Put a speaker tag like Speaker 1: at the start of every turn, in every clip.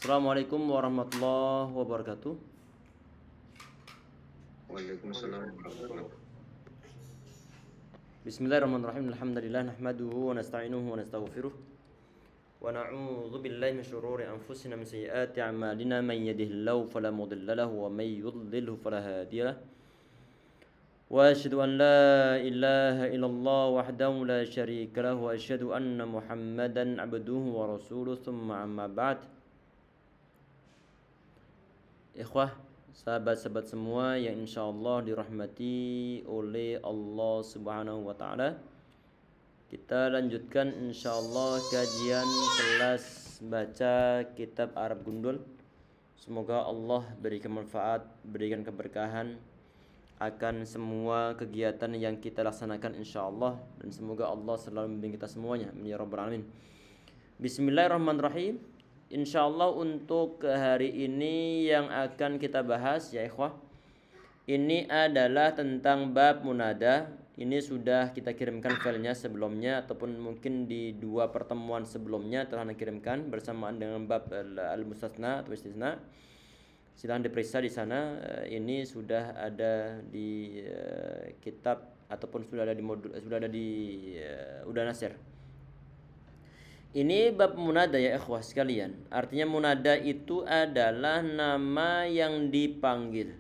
Speaker 1: Assalamualaikum warahmatullahi wabarakatuh.
Speaker 2: Waalaikumsalam warahmatullahi.
Speaker 1: Bismillahirrahmanirrahim. Alhamdulillah nahmaduhu wa nasta'inuhu wa nastaghfiruh. Wa na'udzu billahi min syururi anfusina min sayyiati a'malina man yahdihillahu fala mudilla lahu wa may yudlilhu fala hadiya lahu. Wa asyhadu an la ilaha illallah wahdahu la syarika lahu wa asyhadu anna Muhammadan 'abduhu wa rasuluh. Tsumma amma ba'd. Ikhwah, sahabat-sahabat semua yang insyaallah dirahmati oleh Allah Subhanahu wa taala. Kita lanjutkan insyaallah kajian kelas baca kitab Arab Gundul. Semoga Allah berikan manfaat, berikan keberkahan akan semua kegiatan yang kita laksanakan insyaallah, dan semoga Allah selalu membimbing kita semuanya, amin ya rabbal alamin. Bismillahirrahmanirrahim. Insyaallah untuk hari ini yang akan kita bahas ya ikhwah, ini adalah tentang bab munada. Ini sudah kita kirimkan filenya sebelumnya, ataupun mungkin di 2 pertemuan sebelumnya telah dikirimkan bersamaan dengan bab al-mustasna atau istisna. Silahkan diperiksa di sana. Ini sudah ada di kitab ataupun sudah ada di modul, sudah ada di Udah Nasir. Ini bab munada ya ikhwah sekalian. Artinya munada itu adalah nama yang dipanggil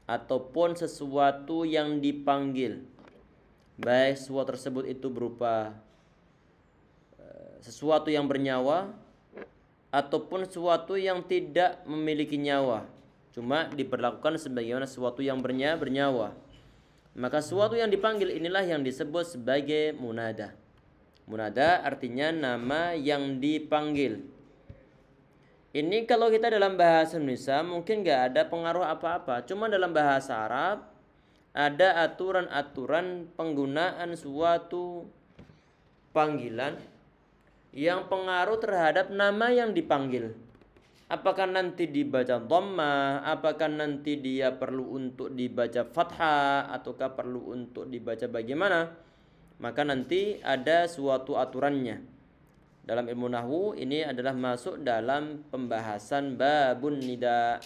Speaker 1: ataupun sesuatu yang dipanggil. Baik sesuatu tersebut itu berupa sesuatu yang bernyawa ataupun sesuatu yang tidak memiliki nyawa, cuma diperlakukan sebagaimana sesuatu yang bernyawa. Maka sesuatu yang dipanggil inilah yang disebut sebagai munada. Munada artinya nama yang dipanggil. Ini kalau kita dalam bahasa Indonesia mungkin gak ada pengaruh apa-apa. Cuma dalam bahasa Arab ada aturan-aturan penggunaan suatu panggilan yang pengaruh terhadap nama yang dipanggil. Apakah nanti dibaca dhammah, apakah nanti dia perlu untuk dibaca fathah, ataukah perlu untuk dibaca bagaimana? Maka nanti ada suatu aturannya. Dalam ilmu nahwu ini adalah masuk dalam pembahasan babun nida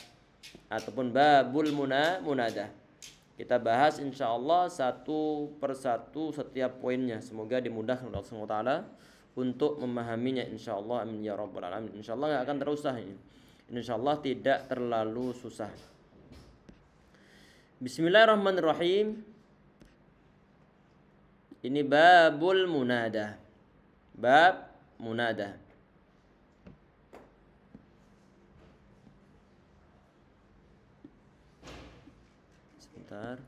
Speaker 1: ataupun babul munada. Kita bahas insyaallah satu persatu setiap poinnya. Semoga dimudahkan oleh Allah Subhanahu wa taala untuk memahaminya insyaallah, amin ya rabbal alamin. Insyaallah enggak akan terlalu susah ini. Insyaallah tidak terlalu susah. Bismillahirrahmanirrahim. Ini babul munada. Bab munada. Sebentar.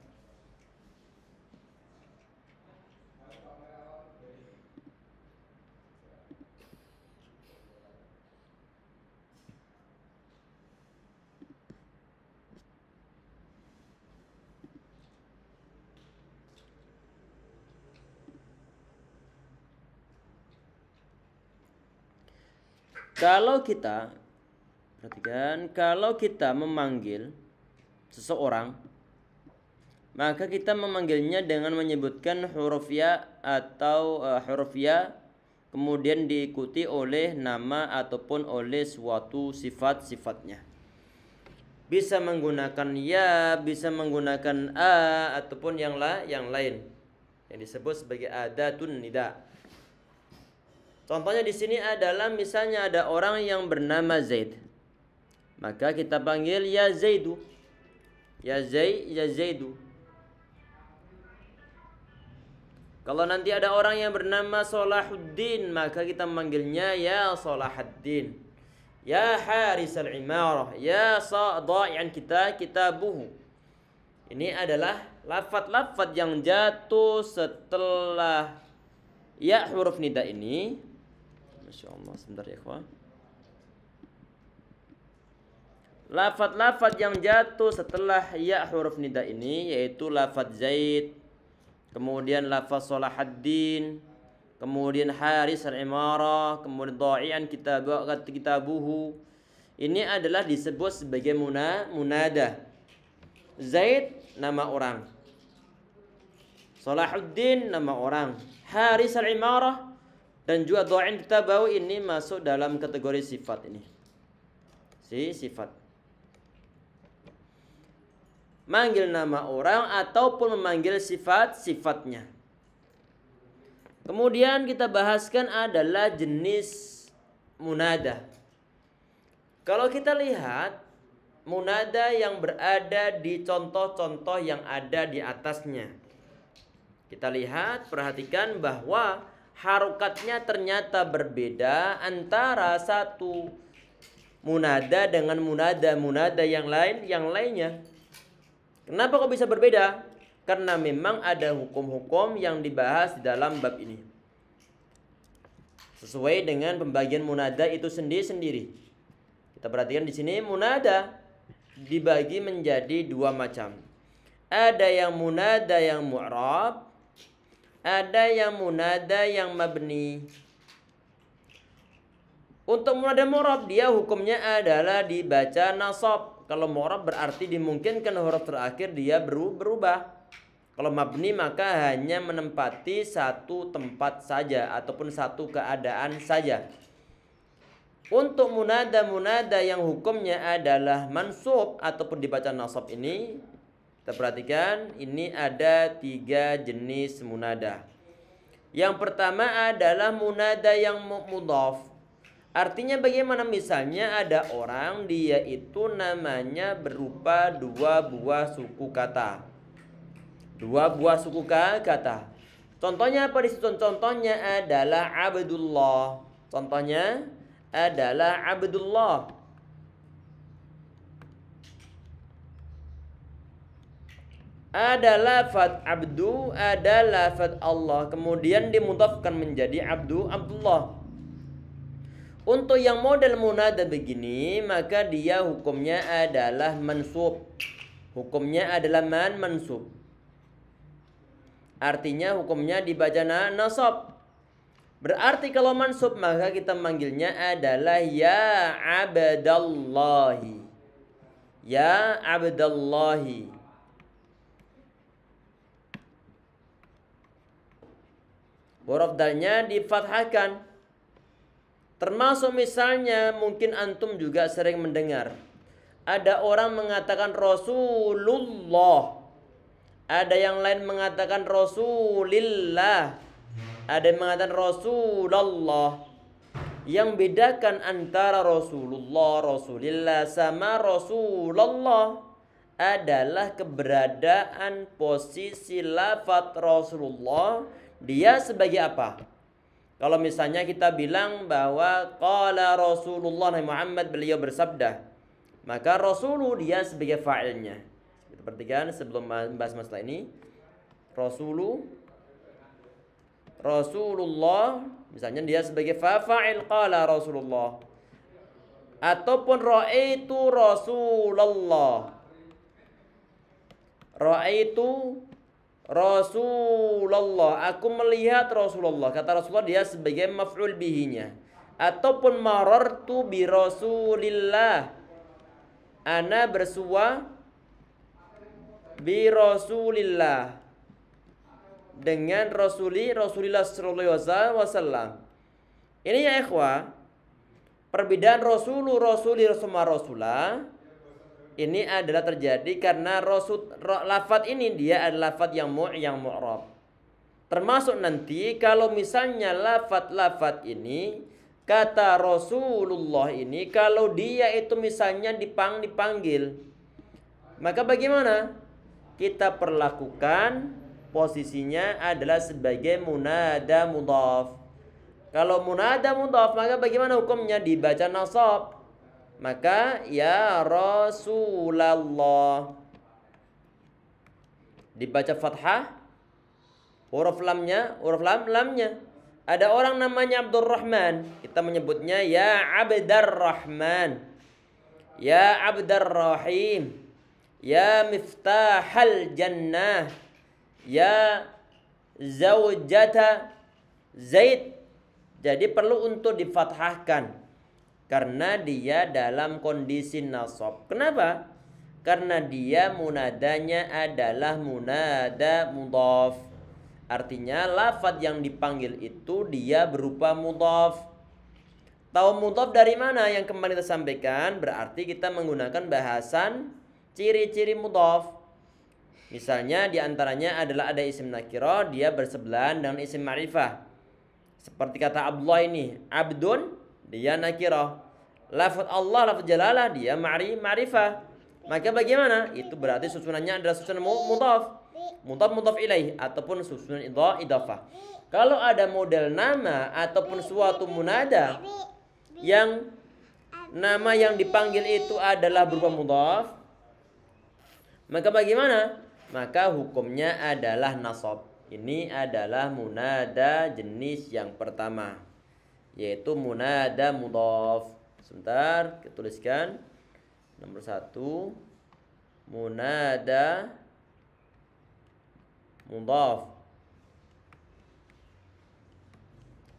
Speaker 1: Kalau kita perhatikan, kalau kita memanggil seseorang, maka kita memanggilnya dengan menyebutkan huruf ya atau huruf ya, kemudian diikuti oleh nama ataupun oleh suatu sifat-sifatnya. Bisa menggunakan ya, bisa menggunakan a ataupun yang lain yang disebut sebagai adatun nida. Contohnya di sini adalah misalnya ada orang yang bernama Zaid. Maka kita panggil ya Zaidu. Ya Zaidu. Kalau nanti ada orang yang bernama Salahuddin, maka kita memanggilnya ya Salahuddin. Ya Haris al-Imarah, ya Sa'da'ian kitabuhu. Ini adalah lafaz-lafaz yang jatuh setelah ya huruf nida ini. Masya Allah, sebentar ya ikhwan. Lafaz-lafaz yang jatuh setelah ya huruf nida ini yaitu lafaz Zaid, kemudian lafaz Salahuddin, kemudian Haris al-Imarah, kemudian Dha'ian kitabuhu. Ini adalah disebut sebagai munada. Zaid nama orang, Salahuddin nama orang, Haris al-Imarah dan juga Dha'ian kitabuhu ini masuk dalam kategori sifat ini. si sifat. Manggil nama orang ataupun memanggil sifat-sifatnya. Kemudian kita bahaskan adalah jenis munada. Kalau kita lihat munada yang berada di contoh-contoh yang ada di atasnya, kita lihat, perhatikan bahwa harokatnya ternyata berbeda antara satu munada dengan munada yang lainnya. Kenapa kok bisa berbeda? Karena memang ada hukum-hukum yang dibahas di dalam bab ini. Sesuai dengan pembagian munada itu sendiri-sendiri. Kita perhatikan di sini munada dibagi menjadi dua macam. Ada yang munada yang mu'rab, ada yang munada yang mabni. Untuk munada mu'rab dia hukumnya adalah dibaca nasab. Kalau mu'rab berarti dimungkinkan huruf terakhir dia berubah. Kalau mabni maka hanya menempati satu tempat saja ataupun satu keadaan saja. Untuk munada yang hukumnya adalah mansub ataupun dibaca nasab ini, kita perhatikan ini ada 3 jenis munada. Yang pertama adalah munada yang mudhaf. Artinya bagaimana? Misalnya ada orang, dia itu namanya berupa 2 buah suku kata. 2 buah suku kata. Contohnya apa di situ? Contohnya adalah Abdullah. Contohnya adalah Abdullah. Ada lafaz abdu, ada lafaz Allah, kemudian dimudhafkan menjadi Abdullah. Untuk yang model munada begini, maka dia hukumnya adalah mansub. Hukumnya adalah mansub. Artinya hukumnya dibaca nasab. Berarti kalau mansub maka kita manggilnya adalah ya Abdallahi. Ya Abdallahi. Huruf dalnya difathahkan. Termasuk misalnya mungkin antum juga sering mendengar ada orang mengatakan Rasulullah, ada yang lain mengatakan Rasulillah, ada yang mengatakan Rasulullah. Yang bedakan antara Rasulullah, Rasulillah sama Rasulullah adalah keberadaan posisi lafaz Rasulullah. Dia sebagai apa? Kalau misalnya kita bilang bahwa qala Rasulullah Nabi Muhammad, beliau bersabda, maka Rasulu dia sebagai fa'ilnya. Kita perhatikan sebelum membahas masalah ini. Rasulullah misalnya dia sebagai fa'il, qala Rasulullah. Ataupun ra'aitu Rasulullah. Ra'aitu Rasulullah, aku melihat Rasulullah. Kata Rasulullah dia sebagai maf'ul bihinya. Ataupun marartu bi Rasulillah, ana bersua bi Rasulillah, dengan Rasulillah sallallahu alaihi wasallam. Ini ya ikhwah, perbedaan rasuli sama rasulah ini adalah terjadi karena lafaz ini dia adalah lafaz yang mu'rab. Termasuk nanti kalau misalnya lafaz ini, kata Rasulullah ini, kalau dia itu misalnya dipanggil, maka bagaimana? Kita perlakukan posisinya adalah sebagai munada mudhaf. Kalau munada mudhaf maka bagaimana hukumnya? Dibaca nasab. Maka ya Rasulullah dibaca fathah, huruf lamnya. Ada orang namanya Abdurrahman, kita menyebutnya ya Abdurrahman, ya Abdurrahim, ya Miftahal Jannah, ya Zaujata Zaid. Jadi perlu untuk difathahkan karena dia dalam kondisi nasab. Kenapa? Karena dia munadanya adalah munada mudhaf. Artinya lafaz yang dipanggil itu dia berupa mudhaf. Tahu mudhaf dari mana yang kemarin kita sampaikan? Berarti kita menggunakan bahasan ciri-ciri mudhaf. Misalnya diantaranya adalah ada isim nakirah, dia bersebelahan dengan isim ma'rifah. Seperti kata Abdullah ini, abdun, dia nakirah. Lafaz Allah, lafaz jalalah, dia ma'rifah. Maka bagaimana? Itu berarti susunannya adalah susunan mudhaf. Mudhaf ilaih ataupun susunan idhafah. Kalau ada model nama ataupun suatu munada yang nama yang dipanggil itu adalah berupa mudhaf, maka bagaimana? Maka hukumnya adalah nasab. Ini adalah munada jenis yang pertama, yaitu munada mudhaf. Sebentar, kita tuliskan. Nomor 1, munada mudhaf.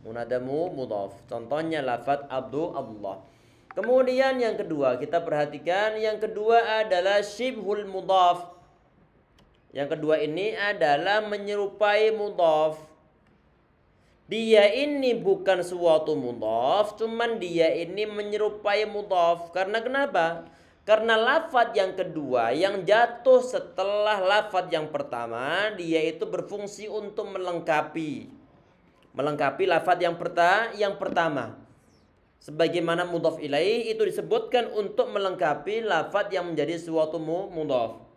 Speaker 1: Munadamu mudhaf. Contohnya lafaz abdu Allah. Kemudian yang kedua, kita perhatikan yang kedua adalah syibhul mudhaf. Yang kedua ini adalah menyerupai mudhaf. Dia ini bukan suatu mudhaf, cuman dia ini menyerupai mudhaf. Karena kenapa? Karena lafaz yang kedua yang jatuh setelah lafaz yang pertama, dia itu berfungsi untuk melengkapi lafaz yang pertama. Sebagaimana mudhaf ilaih itu disebutkan untuk melengkapi lafaz yang menjadi suatu mudhaf.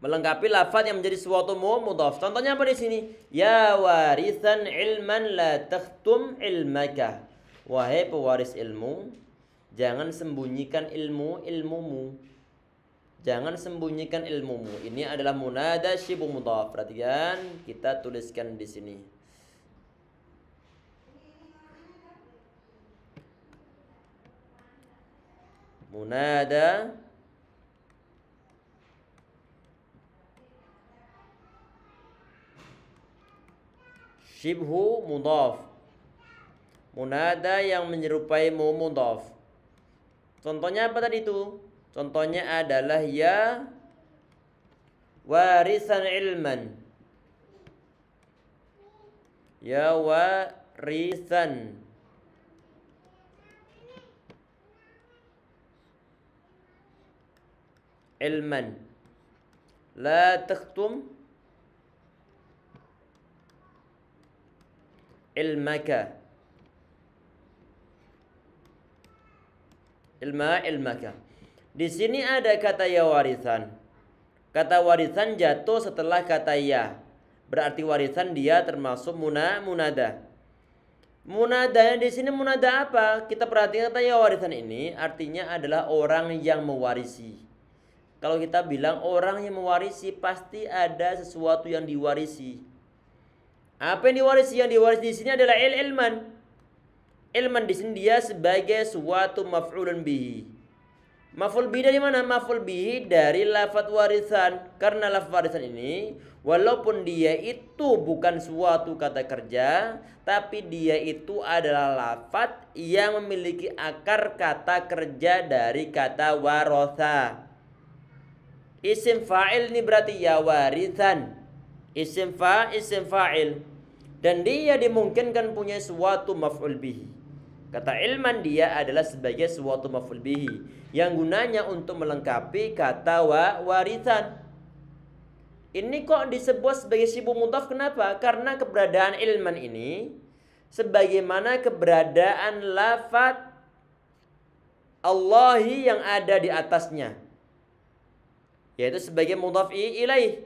Speaker 1: Melengkapi lafaz yang menjadi suatu mudhaf. Contohnya apa di sini? Ya warisan ilman la takhtum ilmaka. Wahai pewaris ilmu, jangan sembunyikan ilmumu. Jangan sembunyikan ilmumu. Ini adalah munada syibhu mudhaf. Perhatikan, kita tuliskan di sini. Munada syibhu mudhaf. Munada yang menyerupai mudhaf. Contohnya apa tadi itu? Contohnya adalah ya warisan ilman. Ya warisan ilman la takhtum ilmaka. Ilmaka. Di sini ada kata ya warisan. Kata warisan jatuh setelah kata ya. Berarti warisan dia termasuk munada. Munadanya di sini munada apa? Kita perhatikan kata ya warisan ini artinya adalah orang yang mewarisi. Kalau kita bilang orang yang mewarisi, pasti ada sesuatu yang diwarisi. Apa yang diwarisi? Yang diwarisi di sini adalah ilman. Ilman di sini dia sebagai suatu maf'ulun bihi. Maf'ul bihi dari mana? Maf'ul bihi dari lafaz warisan. Karena lafaz warisan ini walaupun dia itu bukan suatu kata kerja, tapi dia itu adalah lafaz yang memiliki akar kata kerja dari kata warotha. Isim fa'il ini berarti ya warisan. Isim fa'il. Dan dia dimungkinkan punya suatu maf'ul bihi. Kata ilman dia adalah sebagai suatu maf'ul bihi yang gunanya untuk melengkapi kata warisan. Ini kok disebut sebagai syibhu mudhaf? Kenapa? Karena keberadaan ilman ini sebagaimana keberadaan lafaz Allahi yang ada di atasnya, yaitu sebagai mudhaf ilaih.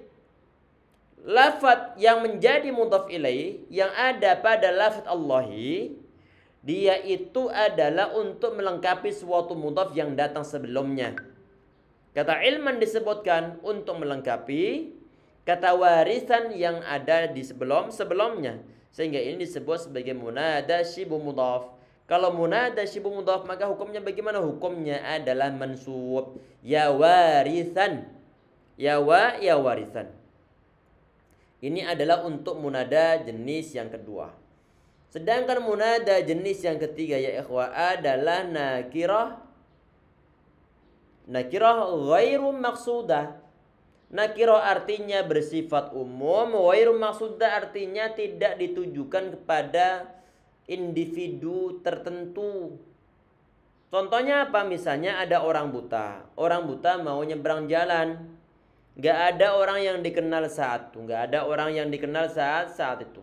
Speaker 1: Lafaz yang menjadi mudhaf ilaih yang ada pada lafaz Allahi, dia itu adalah untuk melengkapi suatu mudhaf yang datang sebelumnya. Kata ilman disebutkan untuk melengkapi kata warisan yang ada di sebelumnya. Sehingga ini disebut sebagai munada syibhu mudhaf. Kalau munada syibhu mudhaf maka hukumnya bagaimana? Hukumnya adalah mansub. Ya warisan. Ya warisan. Ini adalah untuk munada jenis yang kedua. Sedangkan munada jenis yang ketiga ya ikhwah adalah nakirah ghairu maqsudah. Nakiro artinya bersifat umum, wairu maksuda artinya tidak ditujukan kepada individu tertentu. Contohnya apa? Misalnya ada orang buta. Orang buta mau nyebrang jalan. Gak ada orang yang dikenal saat itu. Gak ada orang yang dikenal saat itu.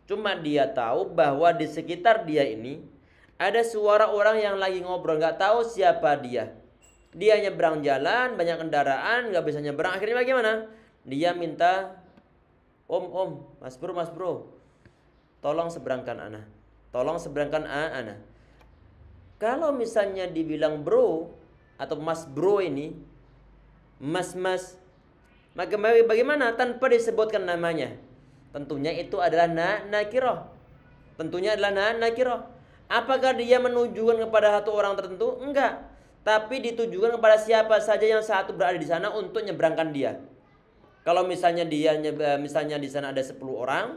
Speaker 1: Cuma dia tahu bahwa di sekitar dia ini ada suara orang yang lagi ngobrol. Gak tahu siapa dia. Dia nyebrang jalan, banyak kendaraan, gak bisa nyebrang. Akhirnya bagaimana? Dia minta, om, mas bro, tolong seberangkan ana. Tolong seberangkan ana. Kalau misalnya dibilang bro atau mas bro ini, mas, maka bagaimana tanpa disebutkan namanya? Tentunya itu adalah nakiroh. Tentunya adalah nakiroh. Apakah dia menunjukkan kepada satu orang tertentu? Enggak. Tapi ditujukan kepada siapa saja yang saat itu berada di sana untuk nyebrangkan dia. Kalau misalnya misalnya di sana ada 10 orang,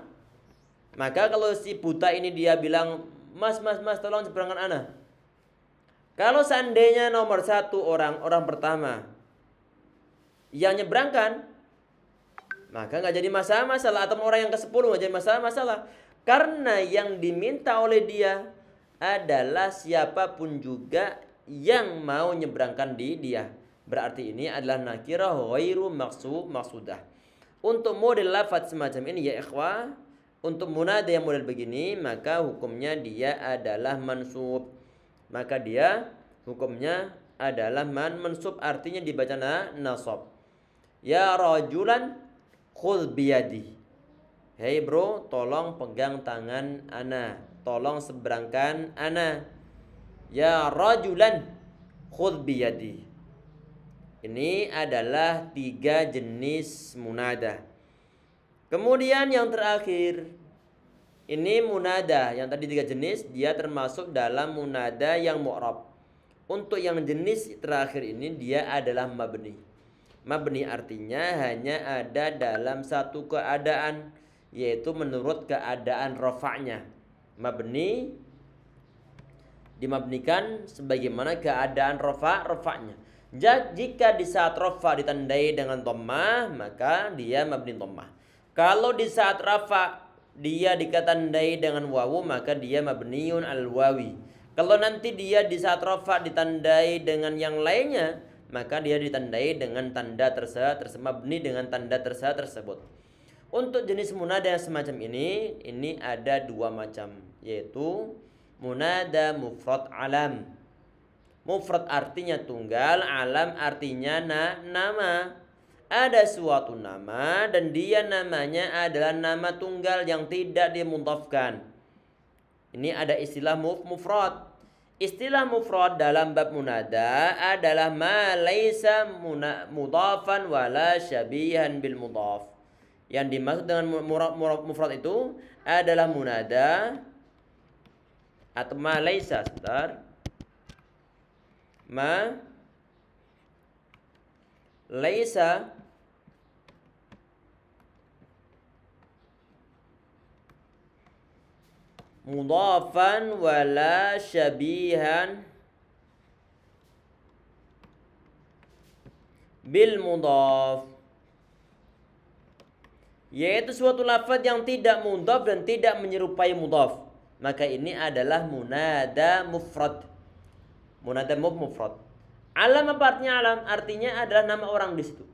Speaker 1: maka kalau si buta ini dia bilang, mas, tolong seberangkan ana. Kalau seandainya nomor 1 orang pertama yang nyebrangkan, maka nggak jadi masalah. Atau orang yang ke-10 nggak jadi masalah. Karena yang diminta oleh dia adalah siapapun juga yang mau nyebrangkan dia. Berarti ini adalah nakirah ghairu maksudah. Untuk model lafaz semacam ini ya ikhwah, untuk munada yang model begini, maka hukumnya dia adalah mansub. Maka dia hukumnya adalah mansub, artinya dibaca nasab. Ya rajulan khudh biyadi. Hei bro, tolong pegang tangan ana. Tolong seberangkan ana. Ya rajulan khudh biyadi. Ini adalah 3 jenis munada. Kemudian yang terakhir, ini munada. Yang tadi 3 jenis, dia termasuk dalam munada yang mu'rab. Untuk yang jenis terakhir ini dia adalah mabni. Mabni artinya hanya ada dalam satu keadaan, yaitu menurut keadaan rafa'nya. Mabni dimabnikan sebagaimana keadaan rafa'nya. Jika di saat rafa ditandai dengan dhammah, maka dia mabni dhammah. Kalau di saat rafa dia ditandai dengan wawu, maka dia mabniun al wawi. Kalau nanti dia di saat rafa ditandai dengan yang lainnya, maka dia ditandai dengan tanda tersebut, mabni dengan tanda tersebut. Untuk jenis munada yang semacam ini ada 2 macam, yaitu munada mufrad alam. Mufrad artinya tunggal, alam artinya nama. Ada suatu nama dan dia namanya adalah nama tunggal yang tidak dimudhafkan. Ini ada istilah mufrad. Istilah mufrad dalam bab munada adalah ma laisa mudhafan wala syabihan bil mudhaf. Yang dimaksud dengan mufrad itu adalah munada atau ma laisa, ma laisa mudhafan wala syabihan bil mudhaf, yaitu suatu lafaz yang tidak mudhaf dan tidak menyerupai mudhaf, maka ini adalah munada mufrad. Munada mufrad. Alam apa artinya alam? Artinya adalah nama orang di situ.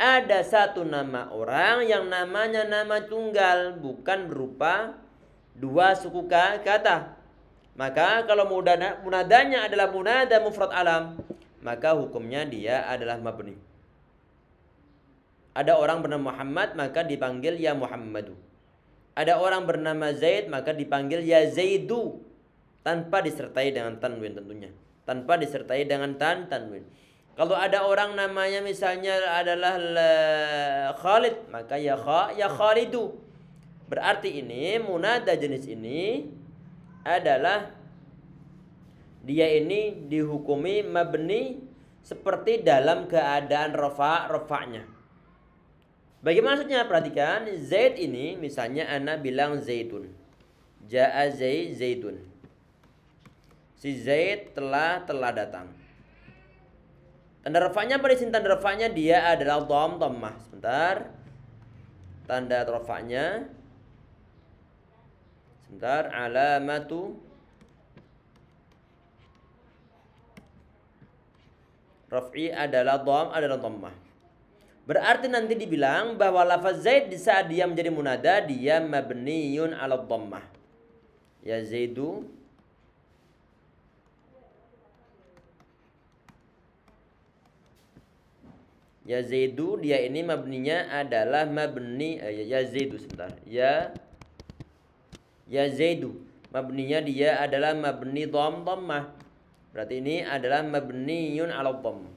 Speaker 1: Ada satu nama orang yang namanya nama tunggal, bukan berupa 2 suku kata. Maka kalau munadanya adalah munada mufrad alam, maka hukumnya dia adalah mabni. Ada orang bernama Muhammad, maka dipanggil ya Muhammadu. Ada orang bernama Zaid, maka dipanggil ya Zaidu, tanpa disertai dengan tanwin tentunya. Tanpa disertai dengan tanwin. Kalau ada orang namanya misalnya adalah Khalid, maka ya Khalidu. Berarti ini munada jenis ini adalah dia ini dihukumi mabni seperti dalam keadaan rafa'nya. Bagaimana maksudnya? Perhatikan, Zaid ini misalnya ana bilang Zaidun. Ja'a Zaidun. Si Zaid telah datang. Tanda rafa'nya apa di sini? Tanda rafa'nya dia adalah dhammah. Sebentar. Tanda rafa'nya. Sebentar, alamatu raf'i adalah dhammah. Berarti nanti dibilang bahwa lafaz Zaid di saat dia menjadi munada dia mabniyun 'ala dhammah. Ya Zaidu. Ya Zaidu dia ini mabninya adalah mabni ya Zaidu sebentar. Ya Zaidu. Mabninya dia adalah mabni dhammah. Berarti ini adalah mabniyun 'ala dhamm.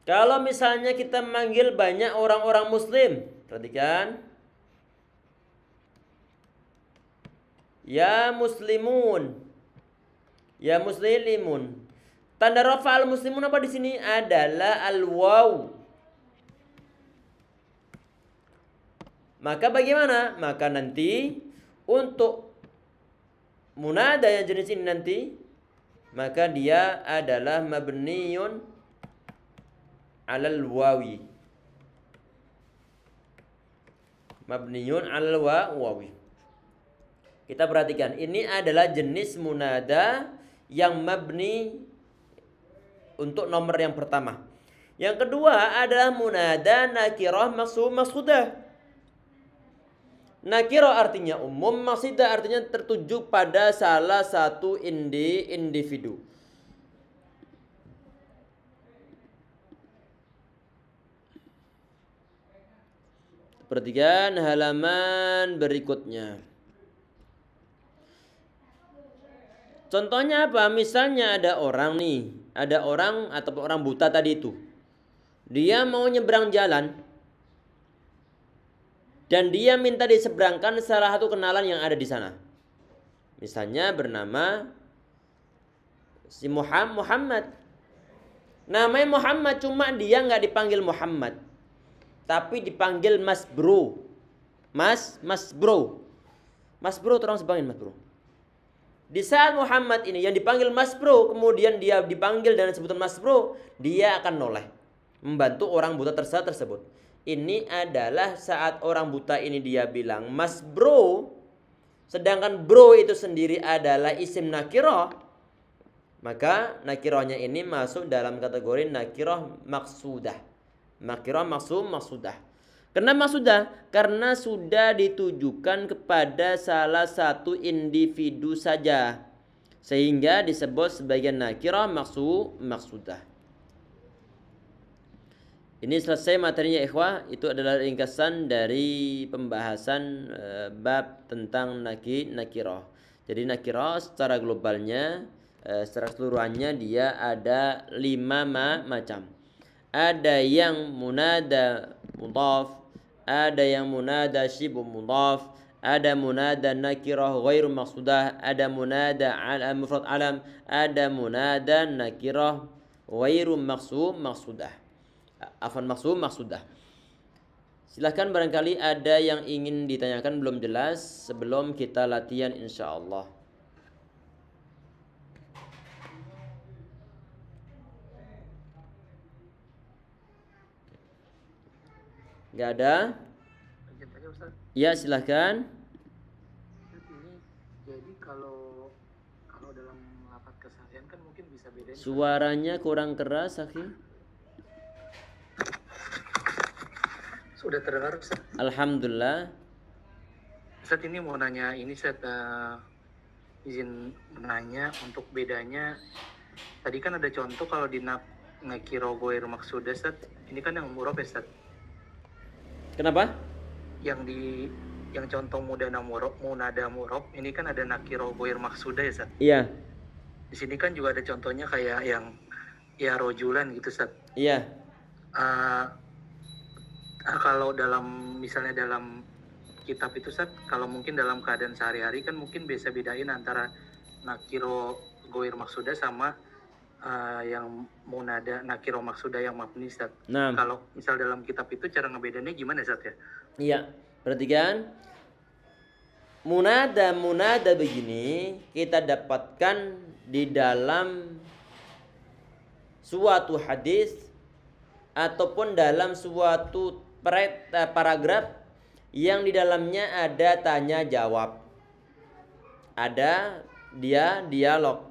Speaker 1: Kalau misalnya kita manggil banyak orang-orang muslim, perhatikan. Ya muslimun. Ya muslimun. Tanda rafa al muslimun apa di sini? Adalah al waw. Maka bagaimana? Maka nanti untuk munada yang jenis ini nanti, maka dia adalah mabniyun alal wawi. Mabniyun alal wawi. Kita perhatikan, ini adalah jenis munada yang mabni untuk nomor yang pertama. Yang kedua adalah munada nakirah maksudah. Nakirah artinya umum, maksudah artinya tertuju pada salah satu individu. Perhatikan halaman berikutnya. Contohnya apa? Misalnya ada orang nih, ada orang atau orang buta tadi itu. Dia mau nyebrang jalan dan dia minta diseberangkan salah satu kenalan yang ada di sana. Misalnya bernama si Muhammad. Namanya Muhammad, cuma dia nggak dipanggil Muhammad, tapi dipanggil Mas Bro. Mas Bro. Mas Bro, tolong sebangin Mas Bro. Di saat Muhammad ini yang dipanggil Mas Bro, kemudian dia dipanggil dengan sebutan Mas Bro, dia akan noleh membantu orang buta tersebut. Ini adalah saat orang buta ini dia bilang Mas Bro, sedangkan bro itu sendiri adalah isim nakirah, maka nakirahnya ini masuk dalam kategori nakirah maksudah. Nakirah maksudah. Kenapa maksudah? Karena sudah ditujukan kepada salah satu individu saja, sehingga disebut sebagai nakirah maksudah. Ini selesai materinya ikhwah. Itu adalah ringkasan dari pembahasan bab tentang nakirah. Jadi nakirah secara globalnya, secara keseluruhannya dia ada 5 macam. Ada yang munada mudhaf, ada yang munada syibu mudhaf, ada munada nakirah ghairu maqsudah, ada munada mufrad alam, ada munada nakirah ghairu maqsudah. Maksudah. Silahkan barangkali ada yang ingin ditanyakan belum jelas sebelum kita latihan insyaallah. Gak ada? Ya silahkan.
Speaker 3: Ini jadi kalau dalam lafaz keseharian kan mungkin bisa beda.
Speaker 1: Suaranya kurang keras, Akhi.
Speaker 3: Sudah terdengar Ustaz?
Speaker 1: Alhamdulillah.
Speaker 3: Ustaz ini mau nanya ini Ustaz, izin menanya untuk bedanya. Tadi kan ada contoh kalau di nakiro goir maksudah Ustaz. Ini kan yang murab ya Ustaz.
Speaker 1: Kenapa?
Speaker 3: Yang contoh munada murab ini kan ada nakiro goir maksudah ya Ustaz.
Speaker 1: Iya.
Speaker 3: Di sini kan juga ada contohnya kayak yang ya rojulan gitu Ustaz.
Speaker 1: Iya.
Speaker 3: Kalau misalnya dalam kitab itu Ustaz, kalau mungkin dalam keadaan sehari-hari kan mungkin bisa bedain antara nakiro goir maksudah sama yang munada nakiro maksudah yang mabni Ustaz.
Speaker 1: Nah.
Speaker 3: Kalau misal dalam kitab itu cara ngebedainnya gimana Ustaz ya?
Speaker 1: Iya. Perhatikan, munada begini kita dapatkan di dalam suatu hadis ataupun dalam suatu paragraf yang di dalamnya ada tanya jawab, ada dialog,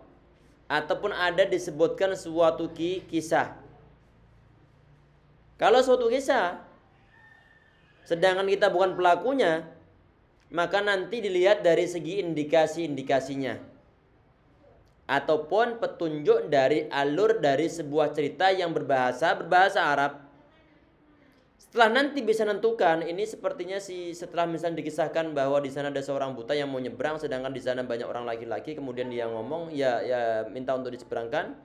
Speaker 1: ataupun ada disebutkan suatu kisah. Kalau suatu kisah sedangkan kita bukan pelakunya, maka nanti dilihat dari segi indikasi-indikasinya ataupun petunjuk dari alur dari sebuah cerita yang berbahasa Arab. Setelah nanti bisa menentukan ini sepertinya setelah misalnya dikisahkan bahwa di sana ada seorang buta yang mau nyebrang, sedangkan di sana banyak orang laki-laki, kemudian dia ngomong ya minta untuk diseberangkan,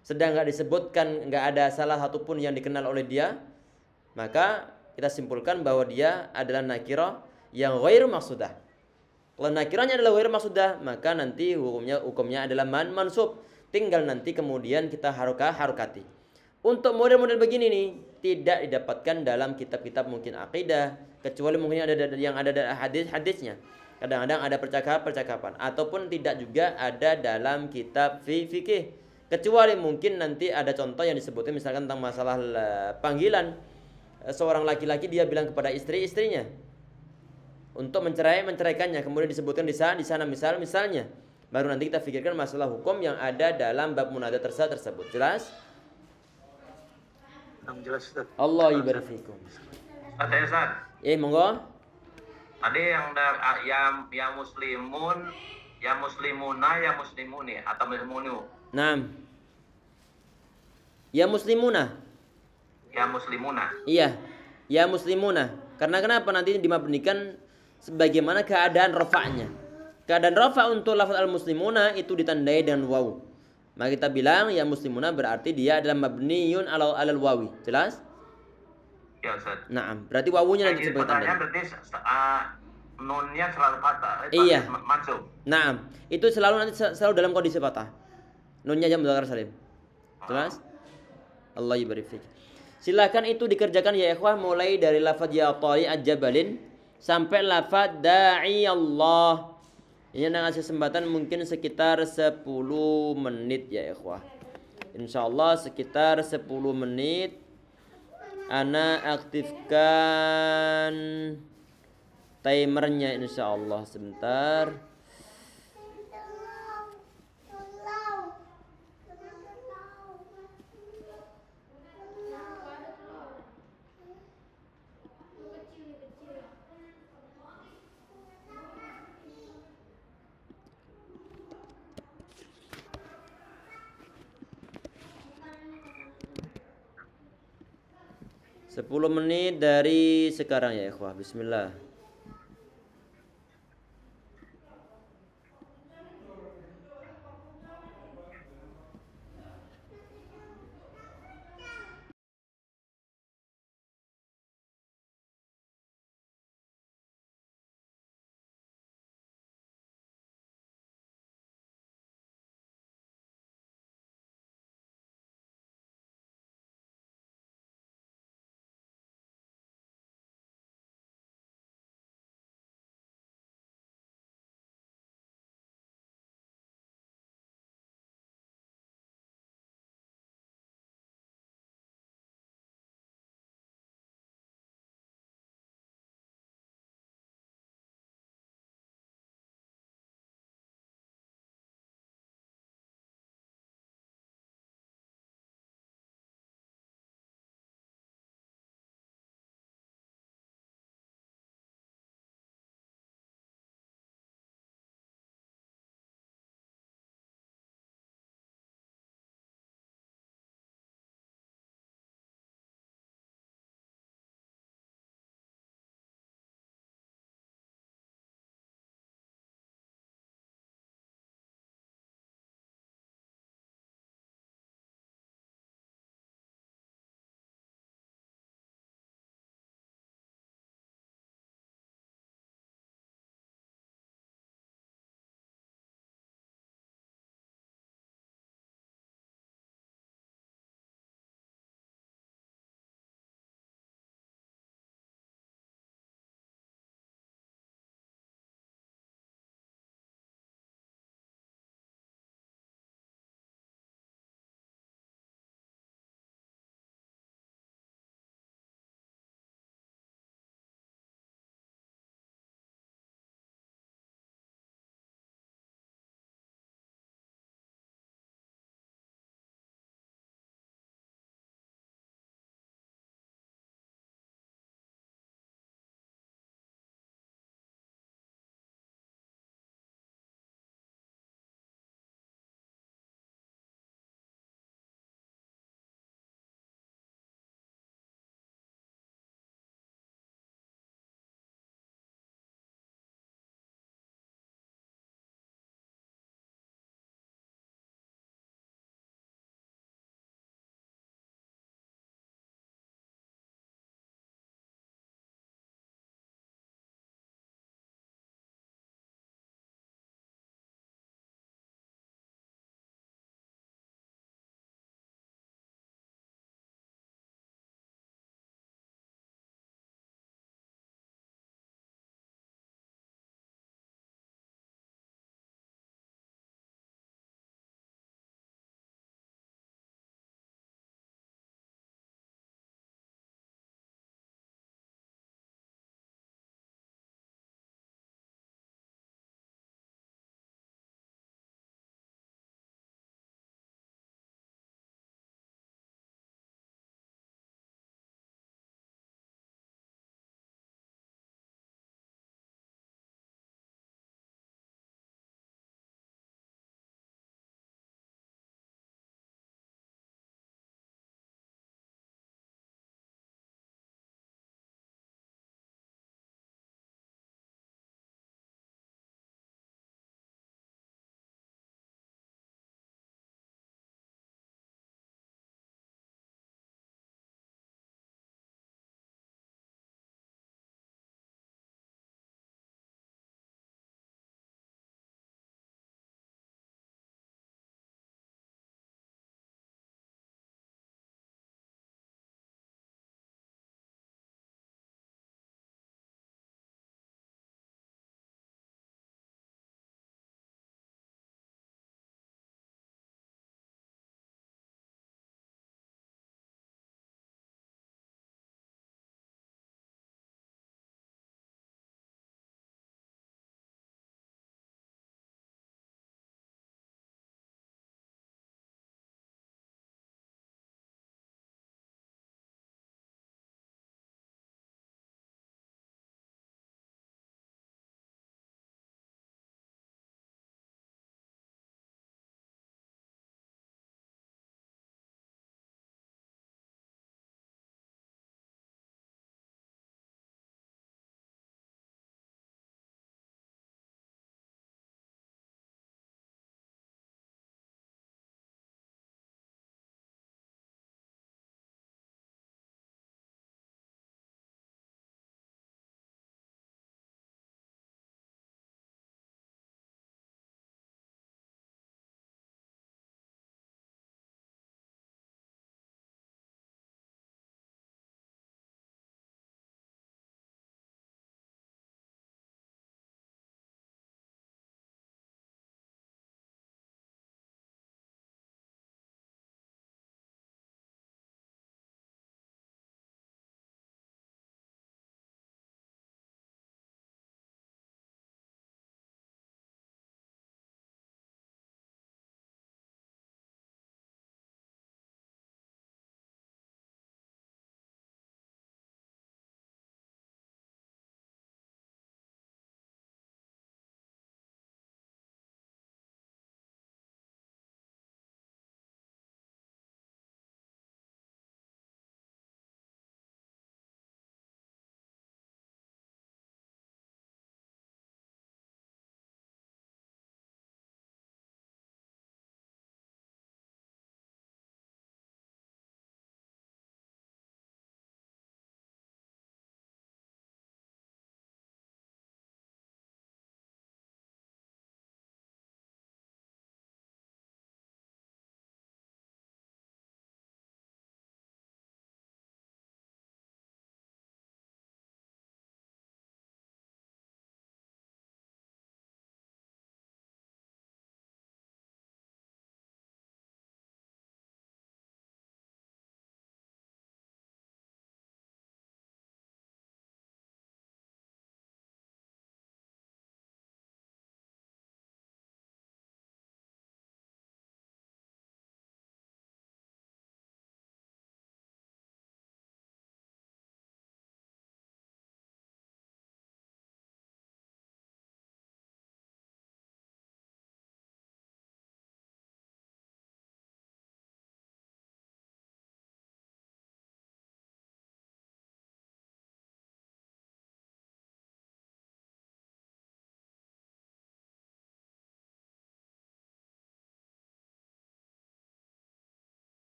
Speaker 1: sedang nggak disebutkan, nggak ada salah satupun yang dikenal oleh dia, maka kita simpulkan bahwa dia adalah nakirah yang ghairu maksudah. Kalau nakirahnya adalah ghairu maksudah, maka nanti hukumnya adalah mansub. Tinggal nanti kemudian kita harokati. Untuk model-model begini nih tidak didapatkan dalam kitab-kitab mungkin akidah, kecuali mungkin ada yang ada hadis-hadisnya. Kadang-kadang ada percakapan ataupun tidak juga ada dalam kitab fikih. Kecuali mungkin nanti ada contoh yang disebutkan misalkan tentang masalah panggilan seorang laki-laki, dia bilang kepada istrinya untuk menceraikannya, kemudian disebutkan di sana misalnya, baru nanti kita pikirkan masalah hukum yang ada dalam bab munada tersebut. Jelas?
Speaker 3: Jelas, Ustaz.
Speaker 1: Allah ibarik fikum.
Speaker 2: Ustaz.
Speaker 1: Monggo.
Speaker 2: Ada yang muslimun, ya muslimuna, ya muslimuni atau muslimunu.
Speaker 1: Naam. Ya muslimuna.
Speaker 2: Ya muslimuna.
Speaker 1: Iya. Ya muslimuna. Karena kenapa nanti dimabnikan sebagaimana keadaan rafa'nya. Keadaan rafa' untuk lafaz al-muslimuna itu ditandai dengan waw. Maka kita bilang ya muslimuna berarti dia adalah mabniyun alal wawi. Jelas?
Speaker 2: Ya, Ustaz.
Speaker 1: Naam. Berarti wawunya nanti sebagai tanda.
Speaker 2: Berarti nunnya selalu patah.
Speaker 1: Iya.
Speaker 2: Mansub.
Speaker 1: Naam. Itu selalu dalam kondisi patah. Nunnya jam mudzakkar salim. Jelas? Allah yubarik fik. Silakan itu dikerjakan ya ikhwah, mulai dari lafaz ya tari ad-jabalin sampai lafaz da'i Allah. Ini ada ngasih kesempatan mungkin sekitar 10 menit ya ikhwah. Insyaallah sekitar 10 menit ana aktifkan timernya insyaallah sebentar. Sepuluh menit dari sekarang ya ikhwah. Bismillah.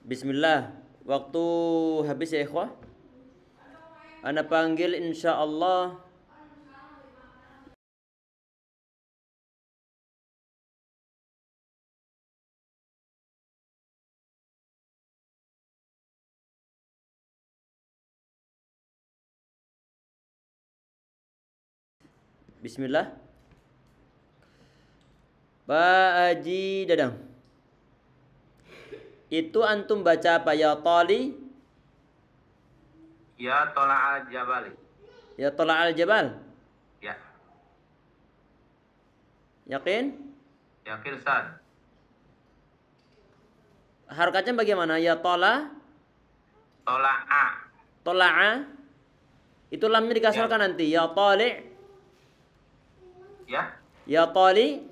Speaker 1: Bismillah. Waktu habis ya ikhwah. Ana panggil insyaallah. Bismillah. Pak Haji Dadang. Itu antum baca apa ya tali?
Speaker 2: Ya tola'al jabali.
Speaker 1: Ya tala al jabal.
Speaker 2: Ya.
Speaker 1: Yakin?
Speaker 2: Yakin Ustaz.
Speaker 1: Harokatnya bagaimana? Ya tala,
Speaker 2: Tola'a.
Speaker 1: tola'a. Itu lamnya dikasarkan nanti. Ya tali,
Speaker 2: Ya.
Speaker 1: ya tali.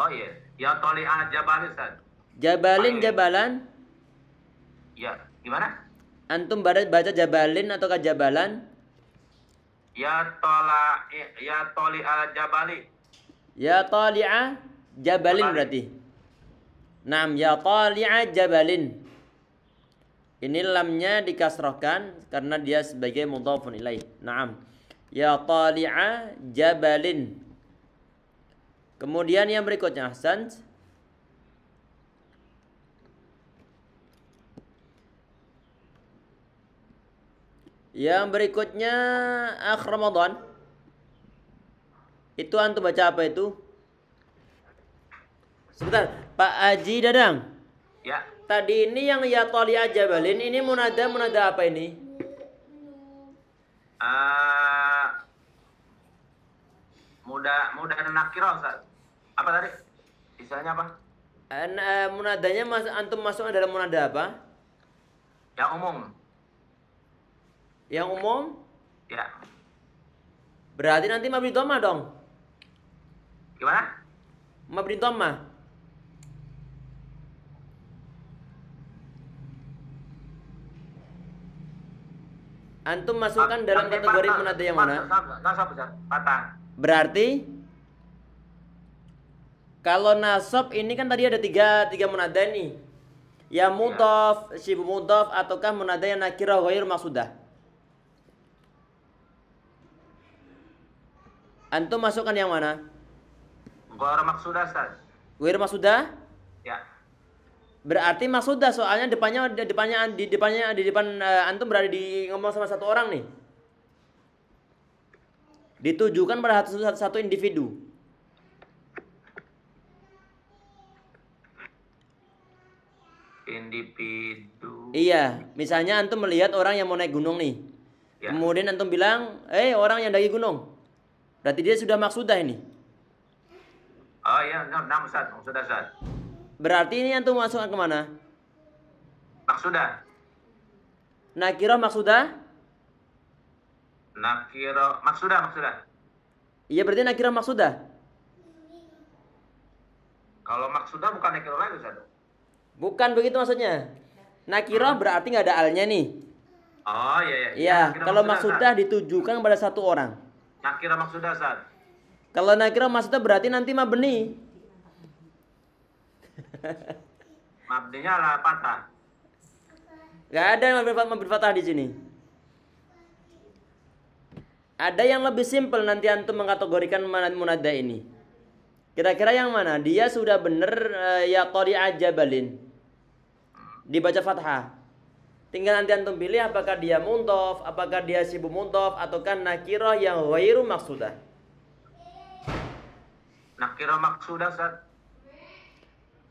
Speaker 2: Oh iya. Ya toli'al jabali Ustaz.
Speaker 1: Jabalin,
Speaker 2: Pakai.
Speaker 1: jabalan.
Speaker 2: Ya. Gimana?
Speaker 1: Antum baca jabalin ataukah jabalan?
Speaker 2: Ya toli'al jabali.
Speaker 1: Ya tali'a jabalin
Speaker 2: Jabalin.
Speaker 1: berarti. Naam, ya tali'a jabalin. Ini lamnya dikasrahkan karena dia sebagai mudhafun ilaih. Naam. Ya tali'a jabalin. Kemudian yang berikutnya Hasan. Yang berikutnya akh Ramadan. Itu antum baca apa itu? Sebentar, Pak Haji Dadang.
Speaker 2: Ya.
Speaker 1: Tadi ini yang ya tali'a jabalin ini munada apa ini?
Speaker 2: Mudah nakirah Ustaz. Apa tadi? Istilahnya apa?
Speaker 1: Munadanya antum masuk dalam munada apa?
Speaker 2: Yang umum.
Speaker 1: Yang umum?
Speaker 2: Ya.
Speaker 1: Berarti nanti mabni dhammah dong.
Speaker 2: Gimana?
Speaker 1: Mabni dhammah. Antum masukkan dalam kategori munada yang mana?
Speaker 2: Nasab Ustaz. Patah.
Speaker 1: Berarti kalau nasab ini kan tadi ada tiga munada nih. Ya mudhaf, syibu mudhaf ataukah munada yang nakirah ghair maqsudah. Antum masukkan yang mana?
Speaker 2: Ghair maqsudah Ustaz.
Speaker 1: Ghair maqsudah?
Speaker 2: Ya.
Speaker 1: Berarti maqsudah soalnya di depan antum berada di ngomong sama satu orang nih. Ditujukan pada satu individu.
Speaker 2: Individu.
Speaker 1: Iya, misalnya antum melihat orang yang mau naik gunung nih.
Speaker 2: Ya.
Speaker 1: Kemudian antum bilang, orang yang dari gunung." Berarti dia sudah maksudah ini.
Speaker 2: Oh iya, nah Ustaz, sudah Ustaz.
Speaker 1: Berarti ini antum masukkan kemana?
Speaker 2: Maksudah.
Speaker 1: Nakirah maksudah?
Speaker 2: Nakiro maksudah.
Speaker 1: Iya berarti nakirah maksudah.
Speaker 2: Kalau maksudah bukan nakiro lagi Ustaz.
Speaker 1: Bukan begitu maksudnya. Nakirah berarti nggak ada alnya nih.
Speaker 2: Oh iya.
Speaker 1: Iya,
Speaker 2: Nakiro
Speaker 1: kalau
Speaker 2: maksudah,
Speaker 1: maksudah ditujukan pada satu orang.
Speaker 2: Nakiro maksudah Ustaz.
Speaker 1: Kalau nakirah maksudah berarti nanti mabni.
Speaker 2: Mabninya lah patah.
Speaker 1: Gak ada yang mabni fathah di sini. Ada yang lebih simpel nanti antum mengkategorikan munada ini. Kira-kira yang mana? Dia sudah benar ya tali'a jabalin. Dibaca fathah. Tinggal nanti antum pilih apakah dia mudhaf, apakah dia syibu mudhaf ataukah nakirah yang ghairu maqsudah.
Speaker 2: Nakiro maksudah Ustaz.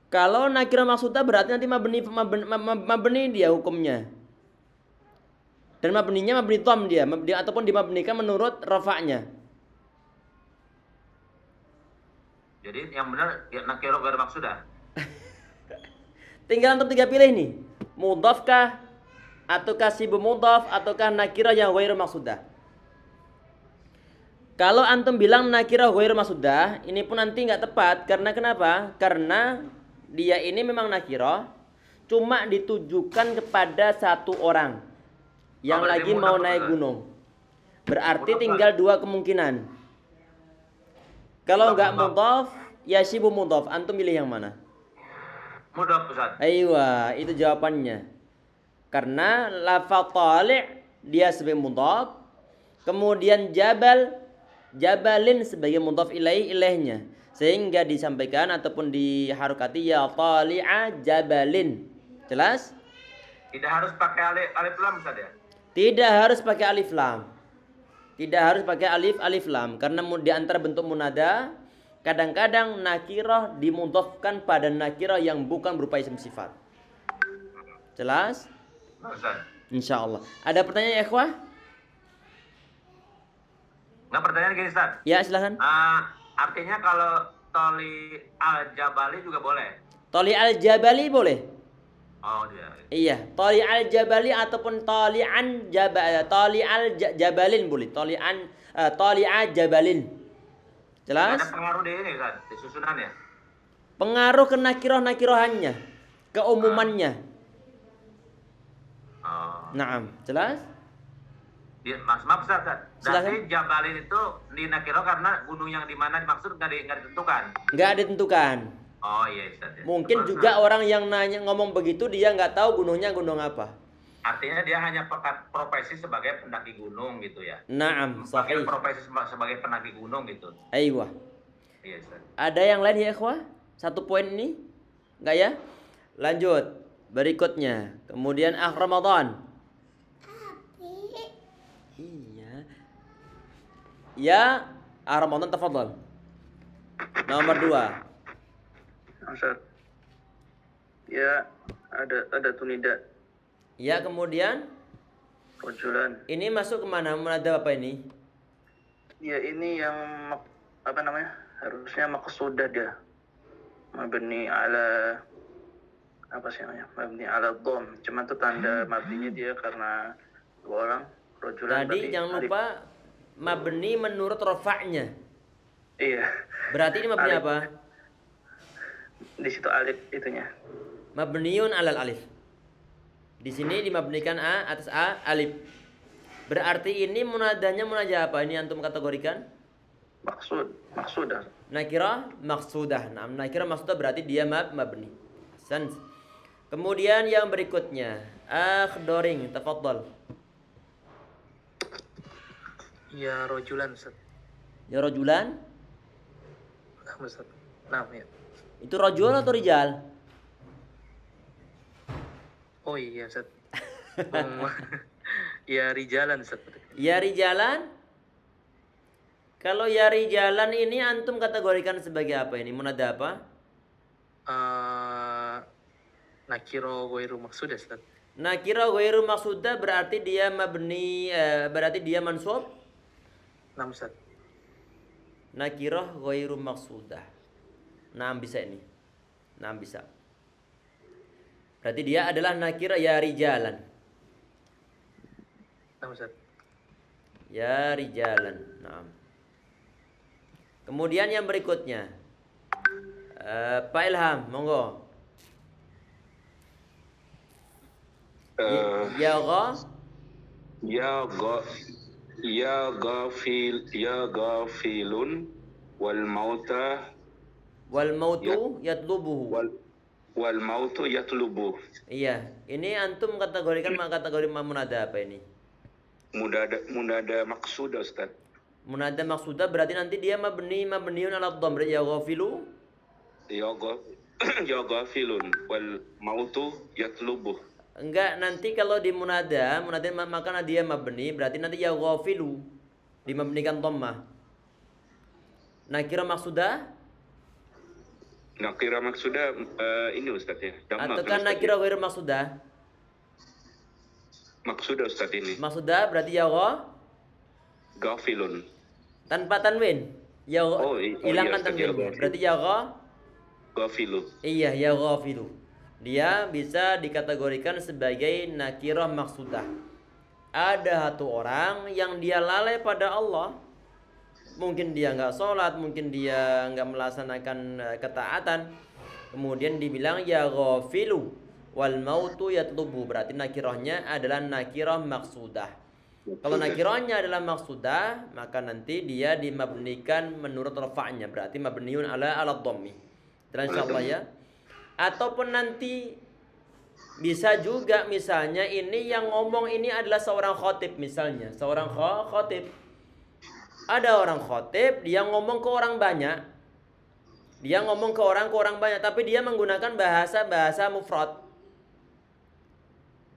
Speaker 1: Kalau nakirah maqsudah berarti nanti mabni dia hukumnya. Dan mabninya mabni dhamma dia ataupun dimabnikan menurut rafa'nya.
Speaker 2: Jadi yang benar ya nakiro ghair maksudah.
Speaker 1: Tinggal antum tiga pilih nih. Mudhaf kah ataukah syibu mudhaf ataukah nakirah yang ghairu maqsudah. Kalau antum bilang nakirah ghairu maqsudah, ini pun nanti nggak tepat karena kenapa? Karena dia ini memang nakirah cuma ditujukan kepada satu orang yang lagi mau naik gunung. Berarti tinggal dua kemungkinan. Kalau nggak mudhaf, yashibu mudhaf. Antum pilih yang mana?
Speaker 2: Mudhaf Ustaz.
Speaker 1: Aywa, itu jawabannya. Karena lafaz tali' dia sebagai mudhaf, kemudian jabalin sebagai mudhaf ilaihnya. Sehingga disampaikan ataupun diharokati ya tali'a jabalin. Jelas?
Speaker 2: Tidak harus pakai alif lam Ustaz ya?
Speaker 1: Tidak harus pakai alif lam. Tidak harus pakai alif lam karena di antara bentuk munada kadang-kadang nakirah dimudhafkan pada nakirah yang bukan berupa isim sifat. Jelas?
Speaker 2: Ustaz.
Speaker 1: Insyaallah. Ada pertanyaan ya, ikhwah?
Speaker 2: Nggak, pertanyaan gini Ustaz.
Speaker 1: Ya, silakan.
Speaker 2: Artinya kalau toli al-jabali juga boleh?
Speaker 1: Toli al-jabali boleh?
Speaker 2: Oh dia.
Speaker 1: Iya, tali al-jabali ataupun tali al-jabalin boleh. Tali al-jabalin. Jelas?
Speaker 2: Ada pengaruh di ini Ustaz, di susunan ya?
Speaker 1: Pengaruh ke nakirah-nakirohannya, keumumannya.
Speaker 2: Oh.
Speaker 1: Naam, jelas?
Speaker 2: Maaf Ustaz.
Speaker 1: Silakan.
Speaker 2: Berarti jabalin itu di nakiro karena gunung yang di mana dimaksud nggak ditentukan?
Speaker 1: Nggak ditentukan.
Speaker 2: Oh iya Ustaz ya.
Speaker 1: Mungkin juga orang yang nanya ngomong begitu dia nggak tahu gunungnya gunung apa.
Speaker 2: Artinya dia hanya profesi sebagai pendaki gunung gitu ya?
Speaker 1: Naam,
Speaker 2: Pakai
Speaker 1: sahih.
Speaker 2: profesi sebagai pendaki gunung gitu.
Speaker 1: Aywa.
Speaker 2: Iya Ustaz.
Speaker 1: Ada yang lain ya, ikhwah? Satu poin ini? Enggak ya? Lanjut. Berikutnya. Kemudian Ramadan. Iya. Ya, Ramadan tafadhal. Nomor 2.
Speaker 3: Ustaz. Ya, ada tunida
Speaker 1: Ya, kemudian
Speaker 3: rojulan.
Speaker 1: ini masuk kemana? Munada apa ini?
Speaker 3: Ya, ini yang apa namanya? Harusnya maqsudah dia. Mabni ala apa sih namanya? Mabni ala dhom. Cuman tuh tanda mabninya dia karena dua orang rojulan.
Speaker 1: Tadi jangan
Speaker 3: alif.
Speaker 1: lupa mabni menurut rafa'nya.
Speaker 3: Iya.
Speaker 1: Berarti ini mabni
Speaker 3: Alif.
Speaker 1: apa?
Speaker 3: Di situ alif itunya.
Speaker 1: Mabniun alal alif. Di sini dimabnikan atas alif. Berarti ini munadanya munajah apa? Ini antum kategorikan?
Speaker 3: Maksudah.
Speaker 1: Nakirah maksudah. Nah, nakirah maksudah berarti dia mabni. Sans. Kemudian yang berikutnya, akhdoring, tafadhal.
Speaker 3: Ya rojulan Ustaz.
Speaker 1: Ya rajulan?
Speaker 3: Ustaz. Nah, ya.
Speaker 1: Itu rajul atau rijal?
Speaker 3: Oh iya Ustaz. Ya rijalan Ustaz.
Speaker 1: Ya rijalan? Kalau ya rijalan ini antum kategorikan sebagai apa ini? Munada apa?
Speaker 3: Nakiro ghairu maksudah Ustaz.
Speaker 1: Nakira ghairu maksudah berarti dia mabni, berarti dia mansub.
Speaker 3: Nah Ustaz.
Speaker 1: Nakirah ghairu maksudah. Nah, bisa ini. Nah, bisa. Berarti dia adalah nakirah ya rijalan.
Speaker 3: Nah Ustaz.
Speaker 1: Ya rijalan. Nah. Kemudian yang berikutnya. Pak Ilham, monggo. Ya
Speaker 4: gafilun wal mauta
Speaker 1: wal mautu yatlubuhu.
Speaker 4: wal mautu yatlubu.
Speaker 1: Iya, ini antum kategorikan kategori munada apa ini?
Speaker 4: Munada maksudah Ustaz.
Speaker 1: Munada maksudah berarti nanti dia mabniun ala dhamm. Berarti ya ghafilu.
Speaker 4: Ya gafilun wal mautu yatlubu.
Speaker 1: Enggak, nanti kalau di munada maka dia mabni berarti nanti ya ghafilu dimabnikan dhammah. Nakira maksudah?
Speaker 4: Nakira maksudah ini Ustaz ya.
Speaker 1: Atau kan nakira ghairu maksudah?
Speaker 4: Maksudah Ustaz ini.
Speaker 1: Maksudah berarti ya
Speaker 4: Gafilun.
Speaker 1: tanpa tanwin. Ya hilangkan
Speaker 4: iya, Ustaz,
Speaker 1: tanwin.
Speaker 4: ya,
Speaker 1: Berarti ya
Speaker 4: Gafilu.
Speaker 1: iya ya ghafilu. Dia bisa dikategorikan sebagai nakirah maksudah. Ada satu orang yang dia lalai pada Allah. Mungkin dia nggak sholat, mungkin dia nggak melaksanakan ketaatan. Kemudian dibilang ya ghafilu wal mautu yatlubu. Berarti nakirahnya adalah nakirah maksudah. Kalau nakirahnya adalah maksudah, maka nanti dia dimabnikan menurut rafa'nya, berarti mabniun ala dhammi. Dan insyaallah ya. Ataupun nanti bisa juga misalnya ini yang ngomong ini adalah seorang khotib misalnya, seorang khotib. Ada orang khotib, dia ngomong ke orang banyak. Dia ngomong ke orang banyak, tapi dia menggunakan bahasa mufrad.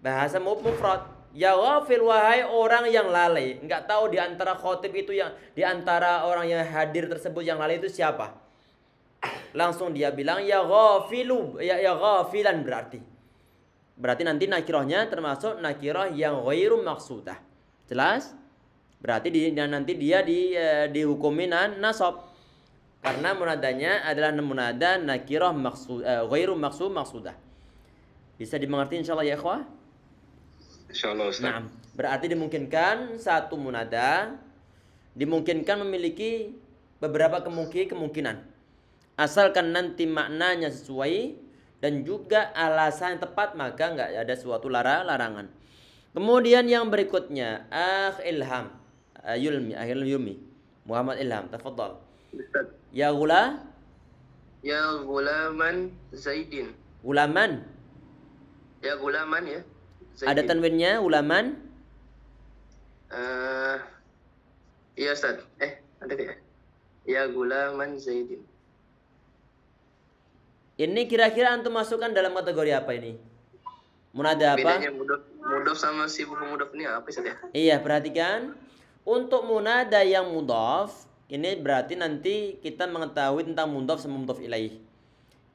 Speaker 1: Bahasa mufrad. Ya ghafil, wahai orang yang lalai. Enggak tahu di antara khotib itu yang di antara orang yang hadir tersebut yang lalai itu siapa. Langsung dia bilang ya ghafilu, ya ghafilan berarti. Berarti nanti nakirahnya termasuk nakirah yang ghairu maqsudah. Jelas? Berarti nanti dia dihukumin nasab. Karena munadanya adalah munada nakirah ghairu maqsudah. Bisa dimengerti insyaallah ya ikhwah?
Speaker 4: Insyaallah Ustaz.
Speaker 1: Nah, berarti dimungkinkan satu munada dimungkinkan memiliki beberapa kemungkinan. Asalkan nanti maknanya sesuai dan juga alasan yang tepat, maka enggak ada suatu larangan. Kemudian yang berikutnya, Ilham Yulmi Muhammad Ilham, tafadhal.
Speaker 5: Ustaz.
Speaker 1: Ya
Speaker 5: gulaman Zaidin.
Speaker 1: Gulaman.
Speaker 5: Ya gulaman ya. Zaidin.
Speaker 1: Ada tanwinnya ulaman?
Speaker 5: Iya Ustaz. Ada ya? Ya gulaman Zaidin.
Speaker 1: Ini kira-kira antum masukkan dalam kategori apa ini? Munada apa?
Speaker 5: Bedanya mudhof sama si buku mudhof ini apa Ustaz ya?
Speaker 1: Iya, perhatikan. Untuk munada yang mudhof, ini berarti nanti kita mengetahui tentang mudhof sama mudhof ilaih.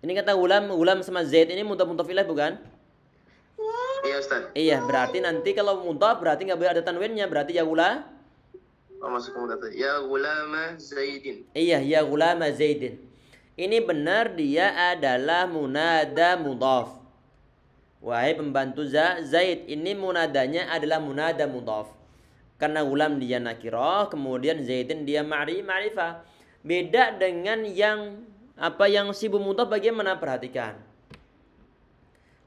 Speaker 1: Ini kata gulam sama zaid ini mudhof ilaih bukan?
Speaker 5: Iya Ustaz.
Speaker 1: Iya, berarti nanti kalau mudhof berarti nggak boleh ada tanwinnya, berarti ya gula.
Speaker 5: Oh, masuk ke mudhof. Ya gulama Zaidin.
Speaker 1: Iya, ya gulama Zaidin. Ini benar dia adalah munada mudhaf. Wahai pembantu Zaid, ini munadanya adalah munada mudhaf. Karena gulam dia nakirah, kemudian Zaidin dia ma'rifah. Beda dengan yang sibu mudhaf bagaimana? Perhatikan.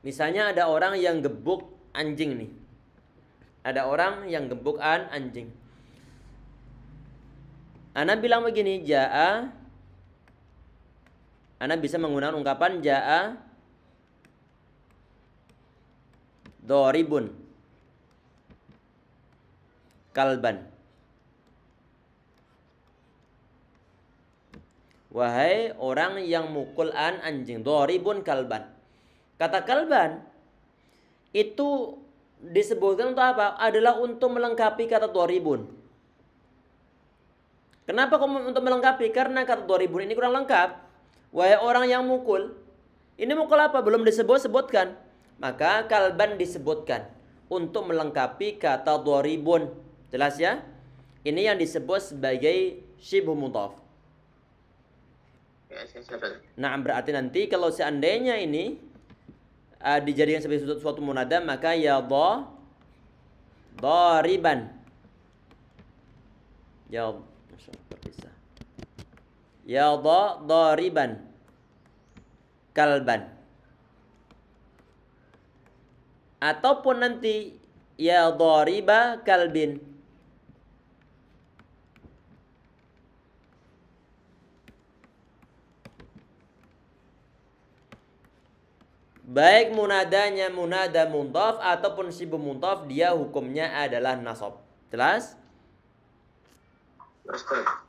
Speaker 1: Misalnya ada orang yang gebuk anjing nih. Ada orang yang gebuk anjing. Ana bilang begini, Ana bisa menggunakan ungkapan ja'a doribun kalban. Wahai orang yang mukul anjing, doribun kalban. Kata kalban itu disebutkan untuk apa? Adalah untuk melengkapi kata doribun. Kenapa kok untuk melengkapi? Karena kata doribun ini kurang lengkap. Wahai orang yang mukul. Ini mukul apa? Belum disebutkan. Maka kalban disebutkan untuk melengkapi kata doribun. Jelas ya? Ini yang disebut sebagai syibhu mudhaf. Nah, berarti nanti kalau seandainya ini dijadikan sebagai suatu munada, maka ya doriban. Ya doriban kalban. Ataupun nanti ya doriba kalbin. Baik munadanya munada mudhaf ataupun syibhu mudhaf, dia hukumnya adalah nasab. Jelas?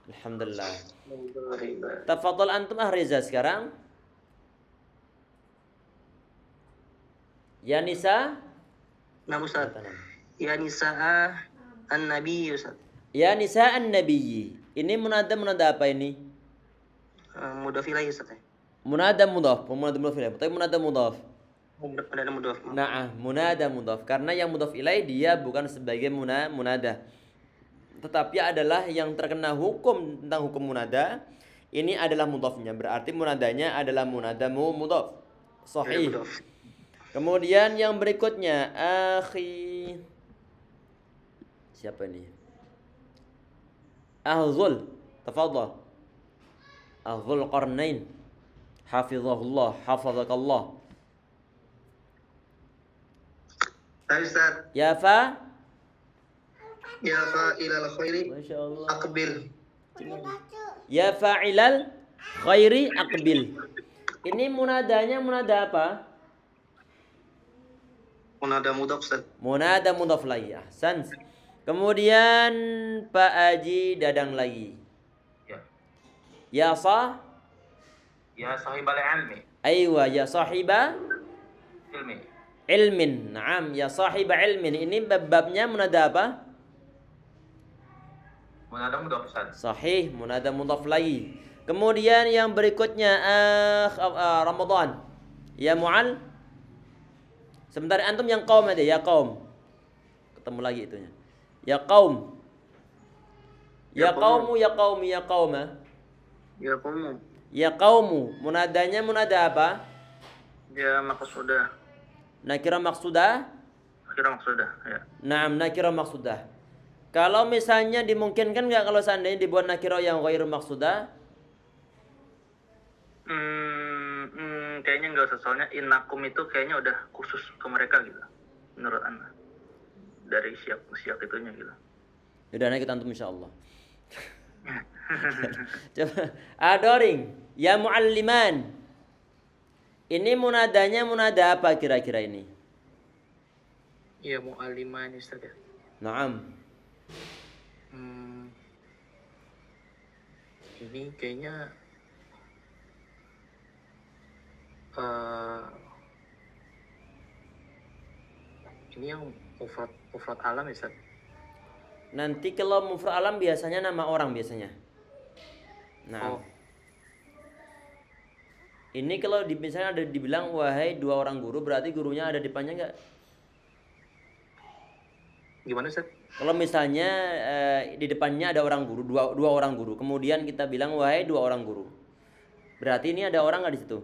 Speaker 1: Alhamdulillah. Tafadhal antum Riza sekarang. Ya Nisa.
Speaker 5: Nah Ustaz. Ya Nisa'a an-Nabi Ustaz.
Speaker 1: Ya Nisa an-Nabi. Ini munada apa ini?
Speaker 5: Mudhaf ilaih Ustaz.
Speaker 1: Munada mudhaf ilaih. Tapi munada mudhaf.
Speaker 5: Munada mudhaf.
Speaker 1: Nah, munada mudhaf. Karena yang mudhaf ilaih dia bukan sebagai munada. Tetapi adalah yang terkena hukum tentang hukum munada. Ini adalah mudhafnya. Berarti munadanya adalah munada mudhaf. Sahih. Kemudian yang berikutnya akhi. Siapa ini? Ahzul. Tafadhal. Ahzul Qarnain. Hafizahullah, hafazakallah.
Speaker 5: Ustaz.
Speaker 1: Ya fa?
Speaker 5: Ya fa'ilal khairi
Speaker 1: Masya Allah.
Speaker 5: aqbil.
Speaker 1: Ya fa'ilal khairi aqbil. Ini munadanya munada apa?
Speaker 5: Munada mudhaf Ustaz.
Speaker 1: Munada mudhaf lagi. Ahsan. Kemudian Pak Aji Dadang lagi.
Speaker 2: Ya.
Speaker 1: Ya sah.
Speaker 2: Ya sahibal ilmi.
Speaker 1: Aywa ya sahiba
Speaker 2: Ilmi.
Speaker 1: ilmin. Naam, ya sahiba ilmin. Ini babnya munada apa?
Speaker 2: Munada mudhaf Ustaz.
Speaker 1: Sahih, munada mudhaf lagi. Kemudian yang berikutnya Ramadan. Ya mu'al. Sebentar antum yang qaum aja, ya qaum. Ketemu lagi itunya. Ya qaum. Ya qaumu, ya qaumi, ya qauma.
Speaker 3: Ya kamu.
Speaker 1: Ya qaumu. Munadanya munada apa?
Speaker 3: Ya maqsudah.
Speaker 1: Nakira maqsudah.
Speaker 3: Akhirnya sudah. Ya.
Speaker 1: Naam, nakira maqsudah. Kalau misalnya dimungkinkan nggak kalau seandainya dibuat nakira yang ghairu maqsudah?
Speaker 3: Kayaknya nggak usah, soalnya inakum itu kayaknya udah khusus ke mereka gitu. Menurut Anda. Dari siap itunya gitu.
Speaker 1: Yaudah, nanti kita antum insyaallah. Coba adoring ya mualliman. Ini munadanya munada apa kira-kira ini?
Speaker 3: Iya, mu'allimah ini Ustaz ya.
Speaker 1: Naam.
Speaker 3: Ini kayaknya ini yang mufrad alam ya Ustaz.
Speaker 1: Nanti kalau mufrad alam biasanya nama orang biasanya. Nah.
Speaker 3: Oh.
Speaker 1: Ini kalau misalnya ada dibilang wahai dua orang guru, berarti gurunya ada di depannya enggak?
Speaker 3: Gimana Ustaz?
Speaker 1: Kalau misalnya di depannya ada orang guru, dua orang guru, kemudian kita bilang wahai dua orang guru, berarti ini ada orang nggak di situ?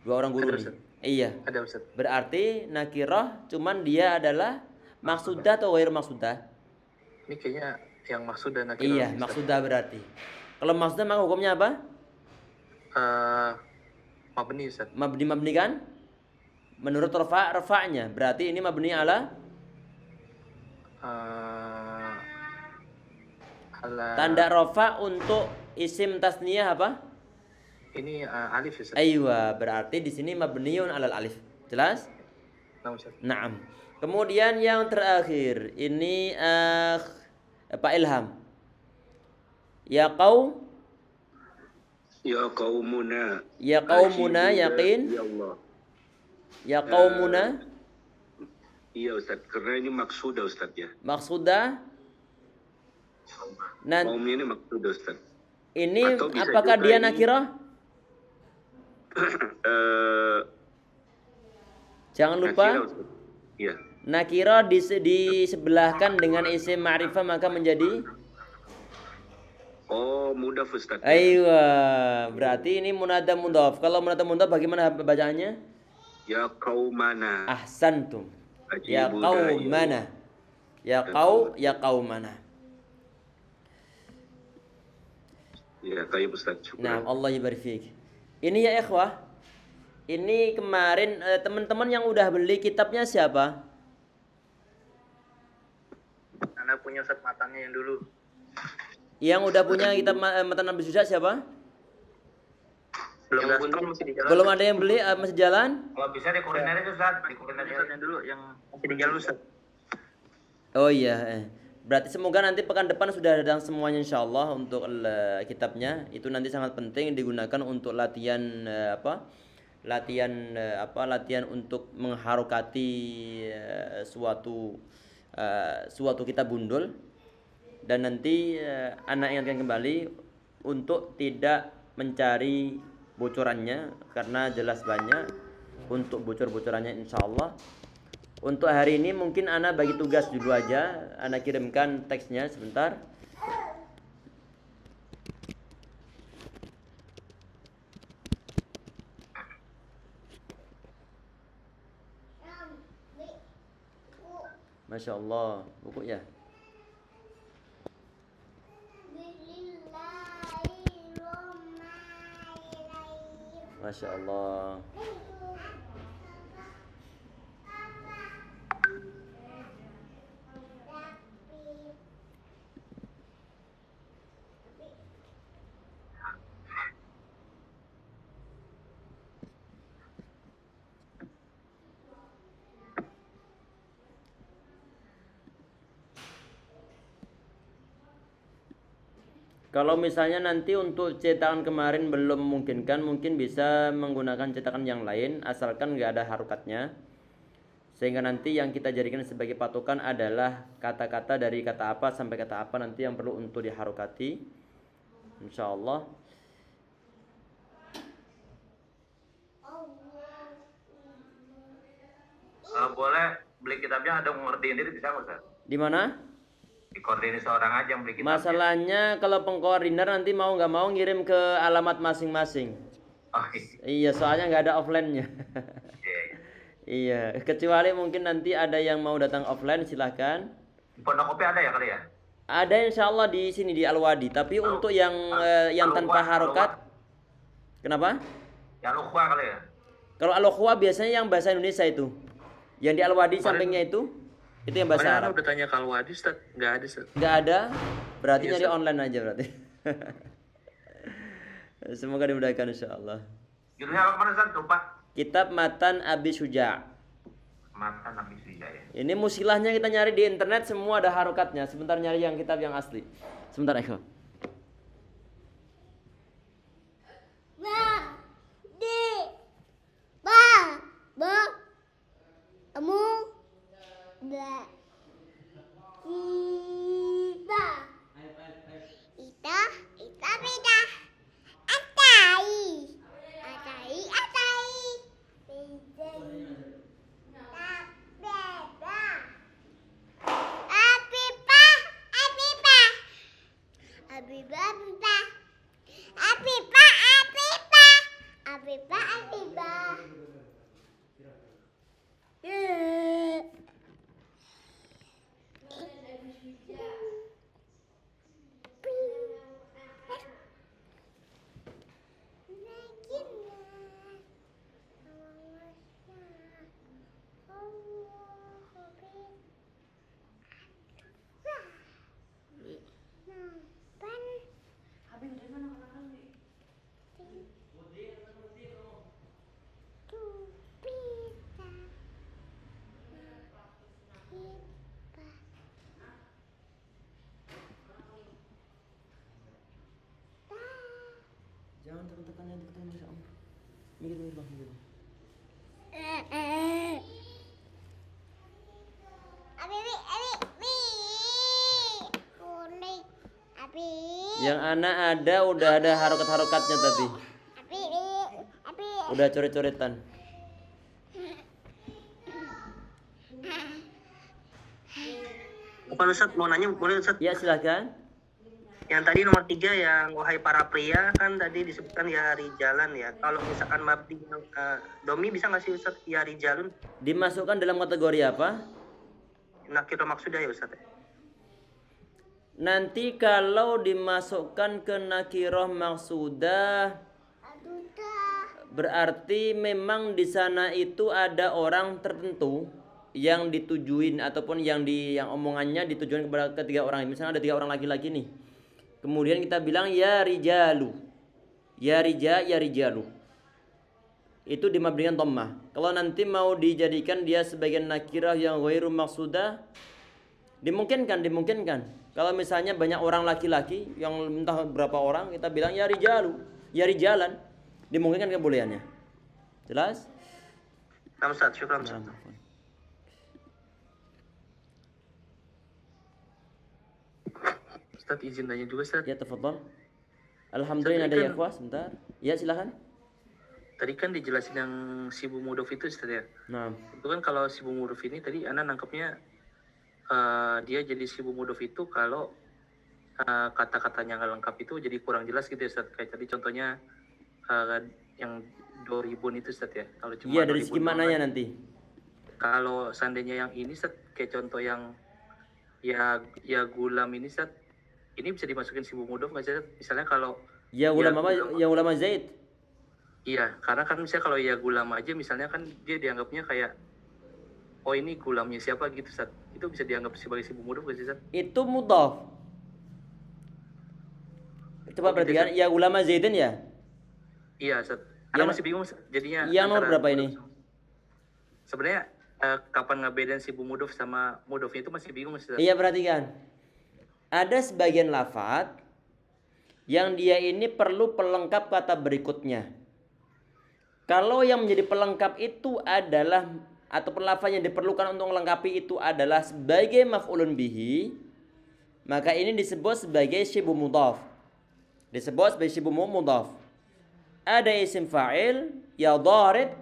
Speaker 1: Dua orang guru
Speaker 3: Ada,
Speaker 1: nih.
Speaker 3: Ustaz.
Speaker 1: Iya.
Speaker 3: Ada Ustaz.
Speaker 1: Berarti nakirah cuman dia adalah maksudah atau ghair maksudah?
Speaker 3: Ini kayaknya yang maksud dan nakirah.
Speaker 1: Iya,
Speaker 3: Ustaz.
Speaker 1: maksudah berarti. Kalau maksudah maka hukumnya apa?
Speaker 3: Mabni Ustaz.
Speaker 1: Mabni kan? Menurut rafa'nya. Berarti ini mabni ala tanda rafa untuk isim tasniyah apa?
Speaker 3: Ini alif Ustaz.
Speaker 1: Aywa, berarti di sini mabniun alal alif. Jelas?
Speaker 3: Nah, Ustaz.
Speaker 1: Naam. Kemudian yang terakhir, ini Pak Ilham. Ya qaum.
Speaker 4: Ya qaumuna.
Speaker 1: Ya qaumuna, yakin?
Speaker 4: Ya Allah.
Speaker 1: Ya qaumuna.
Speaker 4: Iya Ustaz, karena ini maksudah Ustaz ya.
Speaker 1: Maksudah.
Speaker 4: Qaumnya ini maksudah Ustaz.
Speaker 1: Ini
Speaker 4: Atau bisa
Speaker 1: apakah
Speaker 4: juga
Speaker 1: dia
Speaker 4: ini-
Speaker 1: nakirah? Jangan lupa
Speaker 4: Nakirah, Ustaz. Iya.
Speaker 1: nakirah disebelahkan dengan isim ma'rifah maka menjadi
Speaker 4: Oh, mudah Ustaz.
Speaker 1: aywa. Berarti ini munada mudhaf. Kalau munada mudhaf bagaimana bacaannya?
Speaker 4: Ya qaumana.
Speaker 1: Ahsantum. Ya
Speaker 4: Ajibu
Speaker 1: qaumana. Ya qaumana.
Speaker 4: Ya, tayyib Ustaz.
Speaker 1: Nah,
Speaker 4: Syukran.
Speaker 1: Allah yabarik fiik. Ini ya ikhwah. Ini kemarin teman-teman yang udah beli kitabnya siapa?
Speaker 3: Anda punya Ustaz matanya yang dulu.
Speaker 1: Yang udah punya kitab Matan Nabi Suja siapa?
Speaker 3: Belum
Speaker 5: Yang
Speaker 3: daftar,
Speaker 5: belum-
Speaker 3: masih di jalan.
Speaker 1: Belum ada yang beli, masih jalan?
Speaker 2: Kalau bisa di kuliner itu Ustaz, di kuliner
Speaker 3: Ustaz yang dulu yang masih di jalan Ustaz.
Speaker 1: Oh iya. Berarti semoga nanti pekan depan sudah datang semuanya insyaallah untuk kitabnya. Itu nanti sangat penting digunakan untuk latihan latihan untuk mengharokati suatu kitab bundul. Dan nanti anak ingatkan kembali untuk tidak mencari bocorannya karena jelas banyak untuk bocor-bocorannya insyaallah. Untuk hari ini mungkin Ana bagi tugas dulu aja. Ana kirimkan teksnya sebentar. Masya Allah, buku ya. Masya Allah. Kalau misalnya nanti untuk cetakan kemarin belum memungkinkan, mungkin bisa menggunakan cetakan yang lain asalkan nggak ada harokatnya. Sehingga nanti yang kita jadikan sebagai patokan adalah kata-kata dari kata apa sampai kata apa nanti yang perlu untuk diharokati. Insyaallah.
Speaker 2: Boleh beli kitabnya ada ngertiin diri bisa nggak Ustaz?
Speaker 1: Di mana?
Speaker 2: Dikoordinir seorang aja yang beli kitabnya.
Speaker 1: Masalahnya kalau pengkoordinir nanti mau nggak mau ngirim ke alamat masing-masing.
Speaker 2: Oh,
Speaker 1: Iya, soalnya nggak ada offline-nya.
Speaker 2: iya.
Speaker 1: Iya, kecuali mungkin nanti ada yang mau datang offline silahkan.
Speaker 2: Di Pondok Kopi ada ya kali ya?
Speaker 1: Ada insya Allah di sini di Al-Wadi. Tapi untuk yang tanpa harokat, kenapa?
Speaker 2: Yang Ukhwa kali ya?
Speaker 1: Kalau Al-Ukhwa biasanya yang bahasa Indonesia itu. Yang di Al-Wadi sampingnya itu yang bahasa
Speaker 3: Kemarin
Speaker 1: Arab.
Speaker 3: Ana udah tanya ke Al-Wadi, Ustaz, nggak ada, Ustaz.
Speaker 1: Nggak ada, berarti
Speaker 3: Iya,
Speaker 1: nyari
Speaker 3: Ustaz.
Speaker 1: online aja berarti. Semoga dimudahkan insya Allah.
Speaker 2: Judulnya apa kemarin Ustaz? Lupa.
Speaker 1: Kitab Matan Abi Suja'.
Speaker 2: Mata Nabi Suja ya.
Speaker 1: Ini musilahnya kita nyari di internet semua ada harokatnya. Sebentar nyari yang kitab yang asli. Sebentar Eko.
Speaker 6: Ba, di, ba, ba, emu, ba, kita, ita, beda, atai, atai, atai, Abiba, Abiba, Abiba, Abiba, Abiba, Abiba.
Speaker 1: Jangan tekan-tekan yang tekan Masya Allah. Minggir bang, minggir bang. Yang anak ada udah ada harokat-harokatnya tadi. Udah coret-coretan.
Speaker 7: Bukan Ustaz, mau nanya boleh Ustaz?
Speaker 1: Ya silahkan.
Speaker 7: Yang tadi nomor 3 yang wahai para pria kan tadi disebutkan ya rijalan ya. Kalau misalkan mabdi domi bisa nggak sih Ustaz ya rijalun?
Speaker 1: Dimasukkan dalam kategori apa?
Speaker 7: Nakiro maksudnya ya Ustaz.
Speaker 1: Nanti kalau dimasukkan ke nakiroh maksudah berarti memang di sana itu ada orang tertentu yang ditujuin ataupun yang omongannya ditujukan kepada ketiga orang. Misalnya ada 3 orang laki-laki nih. Kemudian kita bilang ya rijalu. Ya rijalu. Itu dimabdikan dhammah. Kalau nanti mau dijadikan dia sebagai nakirah yang ghairu maksudah dimungkinkan. Kalau misalnya banyak orang laki-laki yang entah berapa orang kita bilang ya rijalu, ya rijalan. Dimungkinkan kebolehannya. Jelas?
Speaker 7: Nah Ustaz, syukran Ustaz.
Speaker 3: Ustaz izin tanya juga, Ustaz.
Speaker 1: Ya tafadhal. Alhamdulillah ada ya ikhwah, sebentar. Ya silakan.
Speaker 3: Tadi kan dijelasin yang Sibu Mudhof itu, Ustaz ya.
Speaker 1: Nah,
Speaker 3: Itu kan kalau Sibu Mudhof ini tadi Ana nangkepnya dia jadi Sibu Mudhof itu kalau kata-katanya nggak lengkap itu jadi kurang jelas gitu ya, Ustaz. Kayak tadi contohnya yang 2000 itu, Ustaz ya. Kalau cuma
Speaker 1: iya dari
Speaker 3: 2000
Speaker 1: segi maknanya nanti.
Speaker 3: Kalau seandainya yang ini, Ustaz, kayak contoh yang ya gulam ini, Ustaz, ini bisa dimasukin Sibu Mudhof nggak sih, Ustaz? Misalnya kalau
Speaker 1: Ya ulama ya ulama Zaid.
Speaker 3: iya, karena kan misalnya kalau ya gulam aja misalnya kan dia dianggapnya kayak oh ini gulamnya siapa gitu, Ustaz. Itu bisa dianggap sebagai Sibu Mudhof nggak sih, Ustaz?
Speaker 1: Itu mudhaf. Coba
Speaker 3: Oh, gitu,
Speaker 1: perhatikan
Speaker 3: Ustaz.
Speaker 1: ya ulama Zaidin ya.
Speaker 3: Iya, Ustaz. Karena
Speaker 1: Yang-
Speaker 3: masih bingung, Ustaz, jadinya
Speaker 1: yang nomor
Speaker 3: antara
Speaker 1: berapa ini?
Speaker 3: Sebenarnya kapan ngebedain Sibu Mudhof sama Mudhofnya itu masih bingung, Ustaz.
Speaker 1: Iya perhatikan. Ada sebagian lafadz yang dia ini perlu pelengkap kata berikutnya. Kalau yang menjadi pelengkap itu adalah ataupun lafaz yang diperlukan untuk melengkapi itu adalah sebagai maf'ulun bihi, maka ini disebut sebagai syibu mudhaf. Disebut sebagai syibu mudhaf. Ada isim fa'il ya dharib,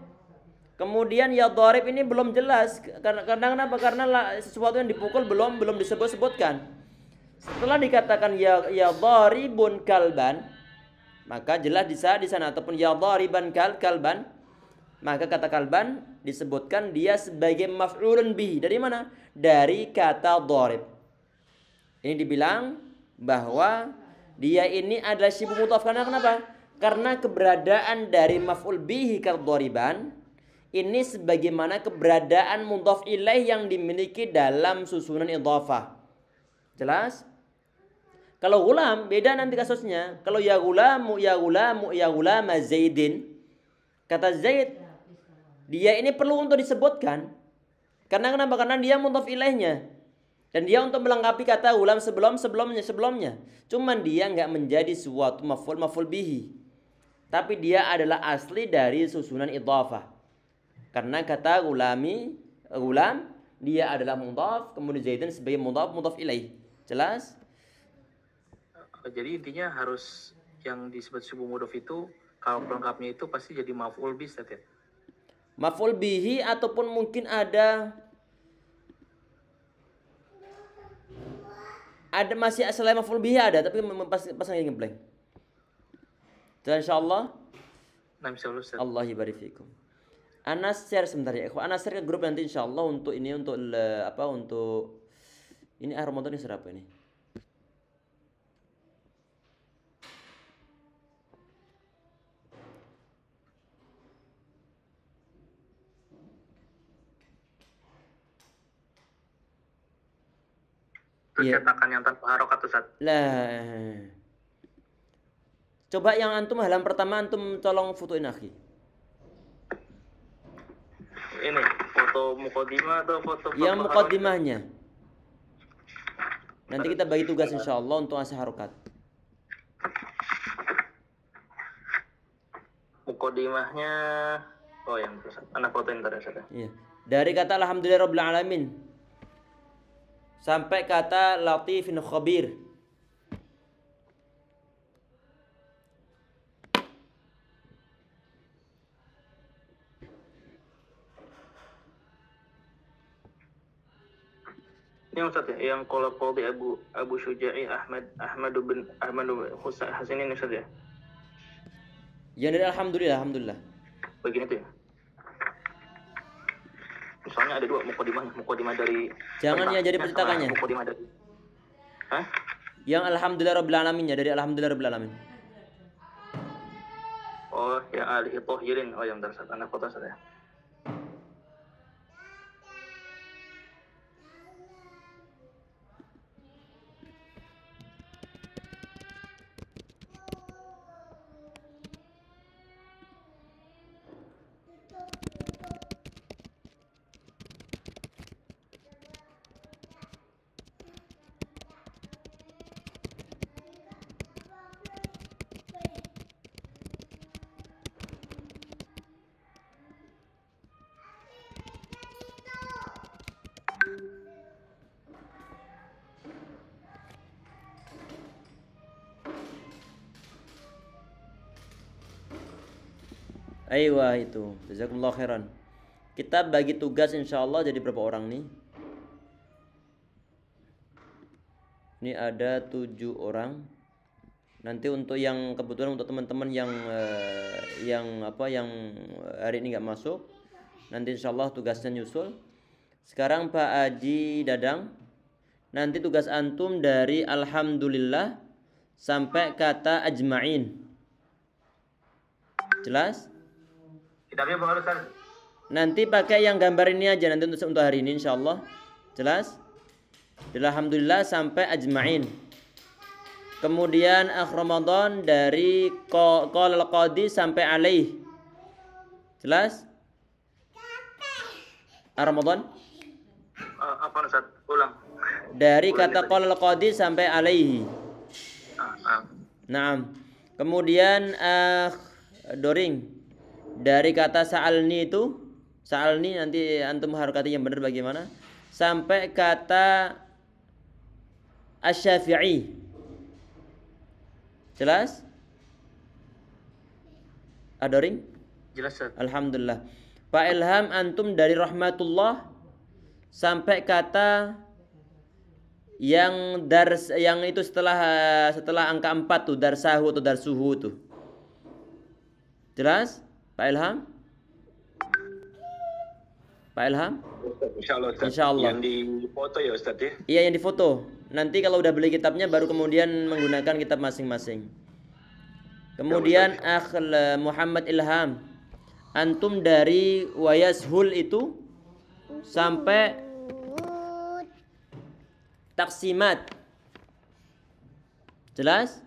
Speaker 1: kemudian ya dharib ini belum jelas karena kenapa? Karena sesuatu yang dipukul belum disebut-sebutkan. Setelah dikatakan ya dharibun kalban, maka jelas di sana ataupun ya dhariban kalban, maka kata kalban disebutkan dia sebagai maf'ulun bihi. Dari mana? Dari kata dharib. Ini dibilang bahwa dia ini adalah syibu mudhaf. Karena kenapa? Karena keberadaan dari maf'ul bihi kadhariban ini sebagaimana keberadaan mudhaf ilaih yang dimiliki dalam susunan idhafah. Jelas? Kalau gulam beda nanti kasusnya. Kalau ya gulamu Zaidin, kata Zaid dia ini perlu untuk disebutkan. Karena kenapa? Karena dia mudhaf ilaihnya. Dan dia untuk melengkapi kata gulam sebelumnya. Cuman dia enggak menjadi suatu maf'ul bihi. Tapi dia adalah asli dari susunan idhafah. Karena kata gulam dia adalah mudhaf, kemudian Zaidin sebagai mudhaf ilaih. Jelas?
Speaker 3: Jadi intinya harus yang disebut syibu mudhaf itu kalau pelengkapnya itu pasti jadi maf'ul bih, Ustaz ya.
Speaker 1: Maf'ul bihi ataupun mungkin ada masih selain maf'ul bihi ada tapi pasang yang ngeblank. Dan insyaallah.
Speaker 3: Nah, insyaallah Ustaz.
Speaker 1: Allah barik fikum. Anas share sebentar ya. Anas share ke grup nanti insyaallah untuk ini untuk ini Ramadan ini serapa ini?
Speaker 7: Terus cetakan yang tanpa harokat Ustaz.
Speaker 1: Lah. Coba yang antum halaman pertama antum tolong fotoin akhi.
Speaker 7: Ini foto muqaddimah atau foto
Speaker 1: yang muqaddimahnya. Nanti kita bagi tugas insyaallah untuk ngasih harokat.
Speaker 7: Muqaddimahnya yang terus anak fotoin ntar ya Ustaz.
Speaker 1: Iya. Dari kata alhamdulillahirabbil alamin sampai kata latifin khabir.
Speaker 7: Ini Ustaz ya, yang qala qadhi Abu Syuja'i Ahmad bin Husain Hasan ini Ustaz ya.
Speaker 1: Yang dari alhamdulillah.
Speaker 7: Begini tuh ya. Misalnya ada dua muqaddimah dari
Speaker 1: jangan ya jadi percetakannya.
Speaker 7: Muqaddimah dari
Speaker 1: Yang alhamdulillahirabbil alaminnya dari alhamdulillahirabbil alamin.
Speaker 7: Oh, yang alihi tahirin. Oh, yang dari anak foto saya.
Speaker 1: Aywa itu. Jazakumullah khairan. Kita bagi tugas insyaallah jadi berapa orang nih? Ini ada 7 orang. Nanti untuk yang kebetulan untuk teman-teman yang hari ini nggak masuk, nanti insyaallah tugasnya nyusul. Sekarang Pak Haji Dadang, nanti tugas antum dari alhamdulillah sampai kata ajma'in. Jelas?
Speaker 2: Kitabnya boleh Ustaz.
Speaker 1: Nanti pakai yang gambar ini aja nanti untuk hari ini insyaallah. Jelas? Alhamdulillah sampai ajma'in. Kemudian Ramadan dari qala al-qadi sampai alaih. Jelas? Ramadan?
Speaker 7: Apa Ustaz? Ulang.
Speaker 1: Dari kata qala al-qadi sampai alaihi. Naam. Kemudian Doring, dari kata sa'alni itu, sa'alni nanti antum harokati yang benar bagaimana, sampai kata asy-Syafi'i. Jelas? Doring?
Speaker 3: Jelas Ustaz.
Speaker 1: Alhamdulillah. Pak Ilham, antum dari rahmatullah sampai kata yang itu setelah angka 4 tuh, darsahu atau darsuhu tuh. Jelas? Pak Ilham? Pak Ilham?
Speaker 4: Insyaallah Ustaz.
Speaker 1: Insyaallah.
Speaker 4: Yang di foto ya Ustaz ya.
Speaker 1: Iya, yang di foto. Nanti kalau udah beli kitabnya baru kemudian menggunakan kitab masing-masing. Kemudian Muhammad Ilham, antum dari wayashul itu sampai taksimat. Jelas?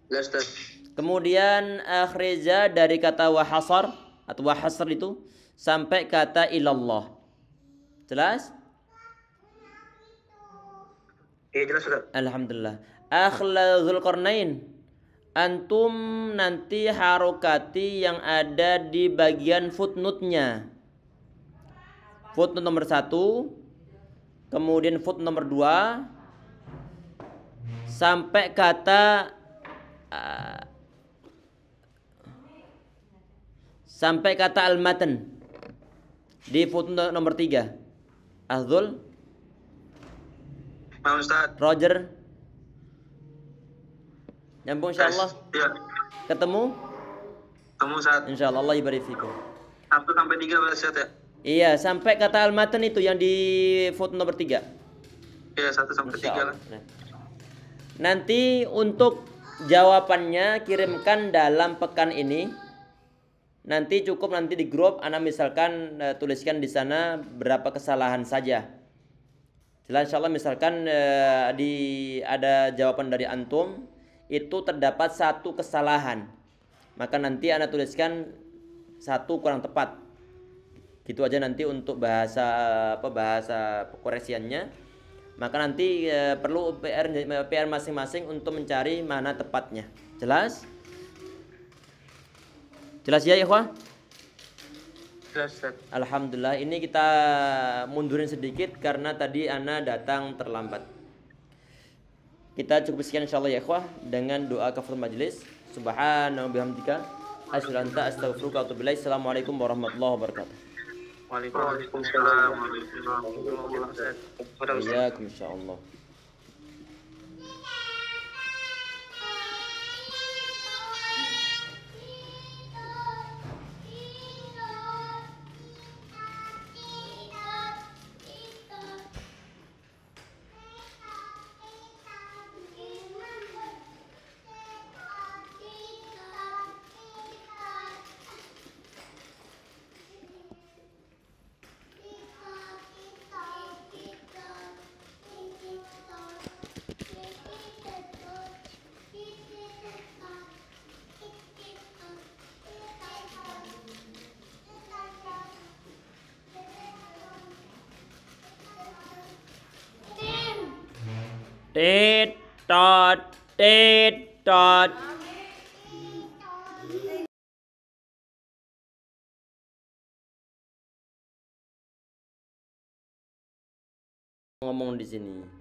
Speaker 5: Jelas Ustaz.
Speaker 1: Kemudian Reza dari kata wahasar atau wahasr itu sampai kata ilallah. Jelas?
Speaker 7: Iya jelas Ustaz.
Speaker 1: Alhamdulillah. Zulqarnain, antum nanti harokati yang ada di bagian footnote-nya. Footnote nomor 1, kemudian footnote nomor 2, sampai kata al-matan di footnote nomor 3. Azul,
Speaker 7: Ustaz.
Speaker 1: Roger, nyambung insyaallah.
Speaker 7: Iya.
Speaker 1: Ketemu
Speaker 7: Ustaz.
Speaker 1: insyaallah, Allah ibarik fikum.
Speaker 7: 1 sampai 3 Ustaz ya.
Speaker 1: Iya, sampai kata al-matan itu yang di footnote nomor 3.
Speaker 7: Iya, 1 sampai 3 lah.
Speaker 1: Nah, nanti untuk jawabannya kirimkan dalam pekan ini. Nanti cukup nanti di grup ana misalkan tuliskan di sana berapa kesalahan saja. Jelas insyaallah, misalkan ada jawaban dari antum itu terdapat 1 kesalahan. Maka nanti ana tuliskan 1 kurang tepat. Gitu aja nanti untuk bahasa koreksiannya. Maka nanti perlu PR masing-masing untuk mencari mana tepatnya. Jelas? Jelas ya ikhwah?
Speaker 3: Jelas Ustaz.
Speaker 1: Alhamdulillah, ini kita mundurin sedikit karena tadi ana datang terlambat. Kita cukup sekian insyaallah ya ikhwah dengan doa kafaratul majelis. Subhanallahi wa bihamdika asyhadu an la ilaha illa anta astaghfiruka wa atubu ilaik. Assalamualaikum warahmatullahi wabarakatuh.
Speaker 3: Waalaikumsalam warahmatullahi wabarakatuh.
Speaker 1: Waalaikumsalam insyaallah. Tit tot ngomong di sini.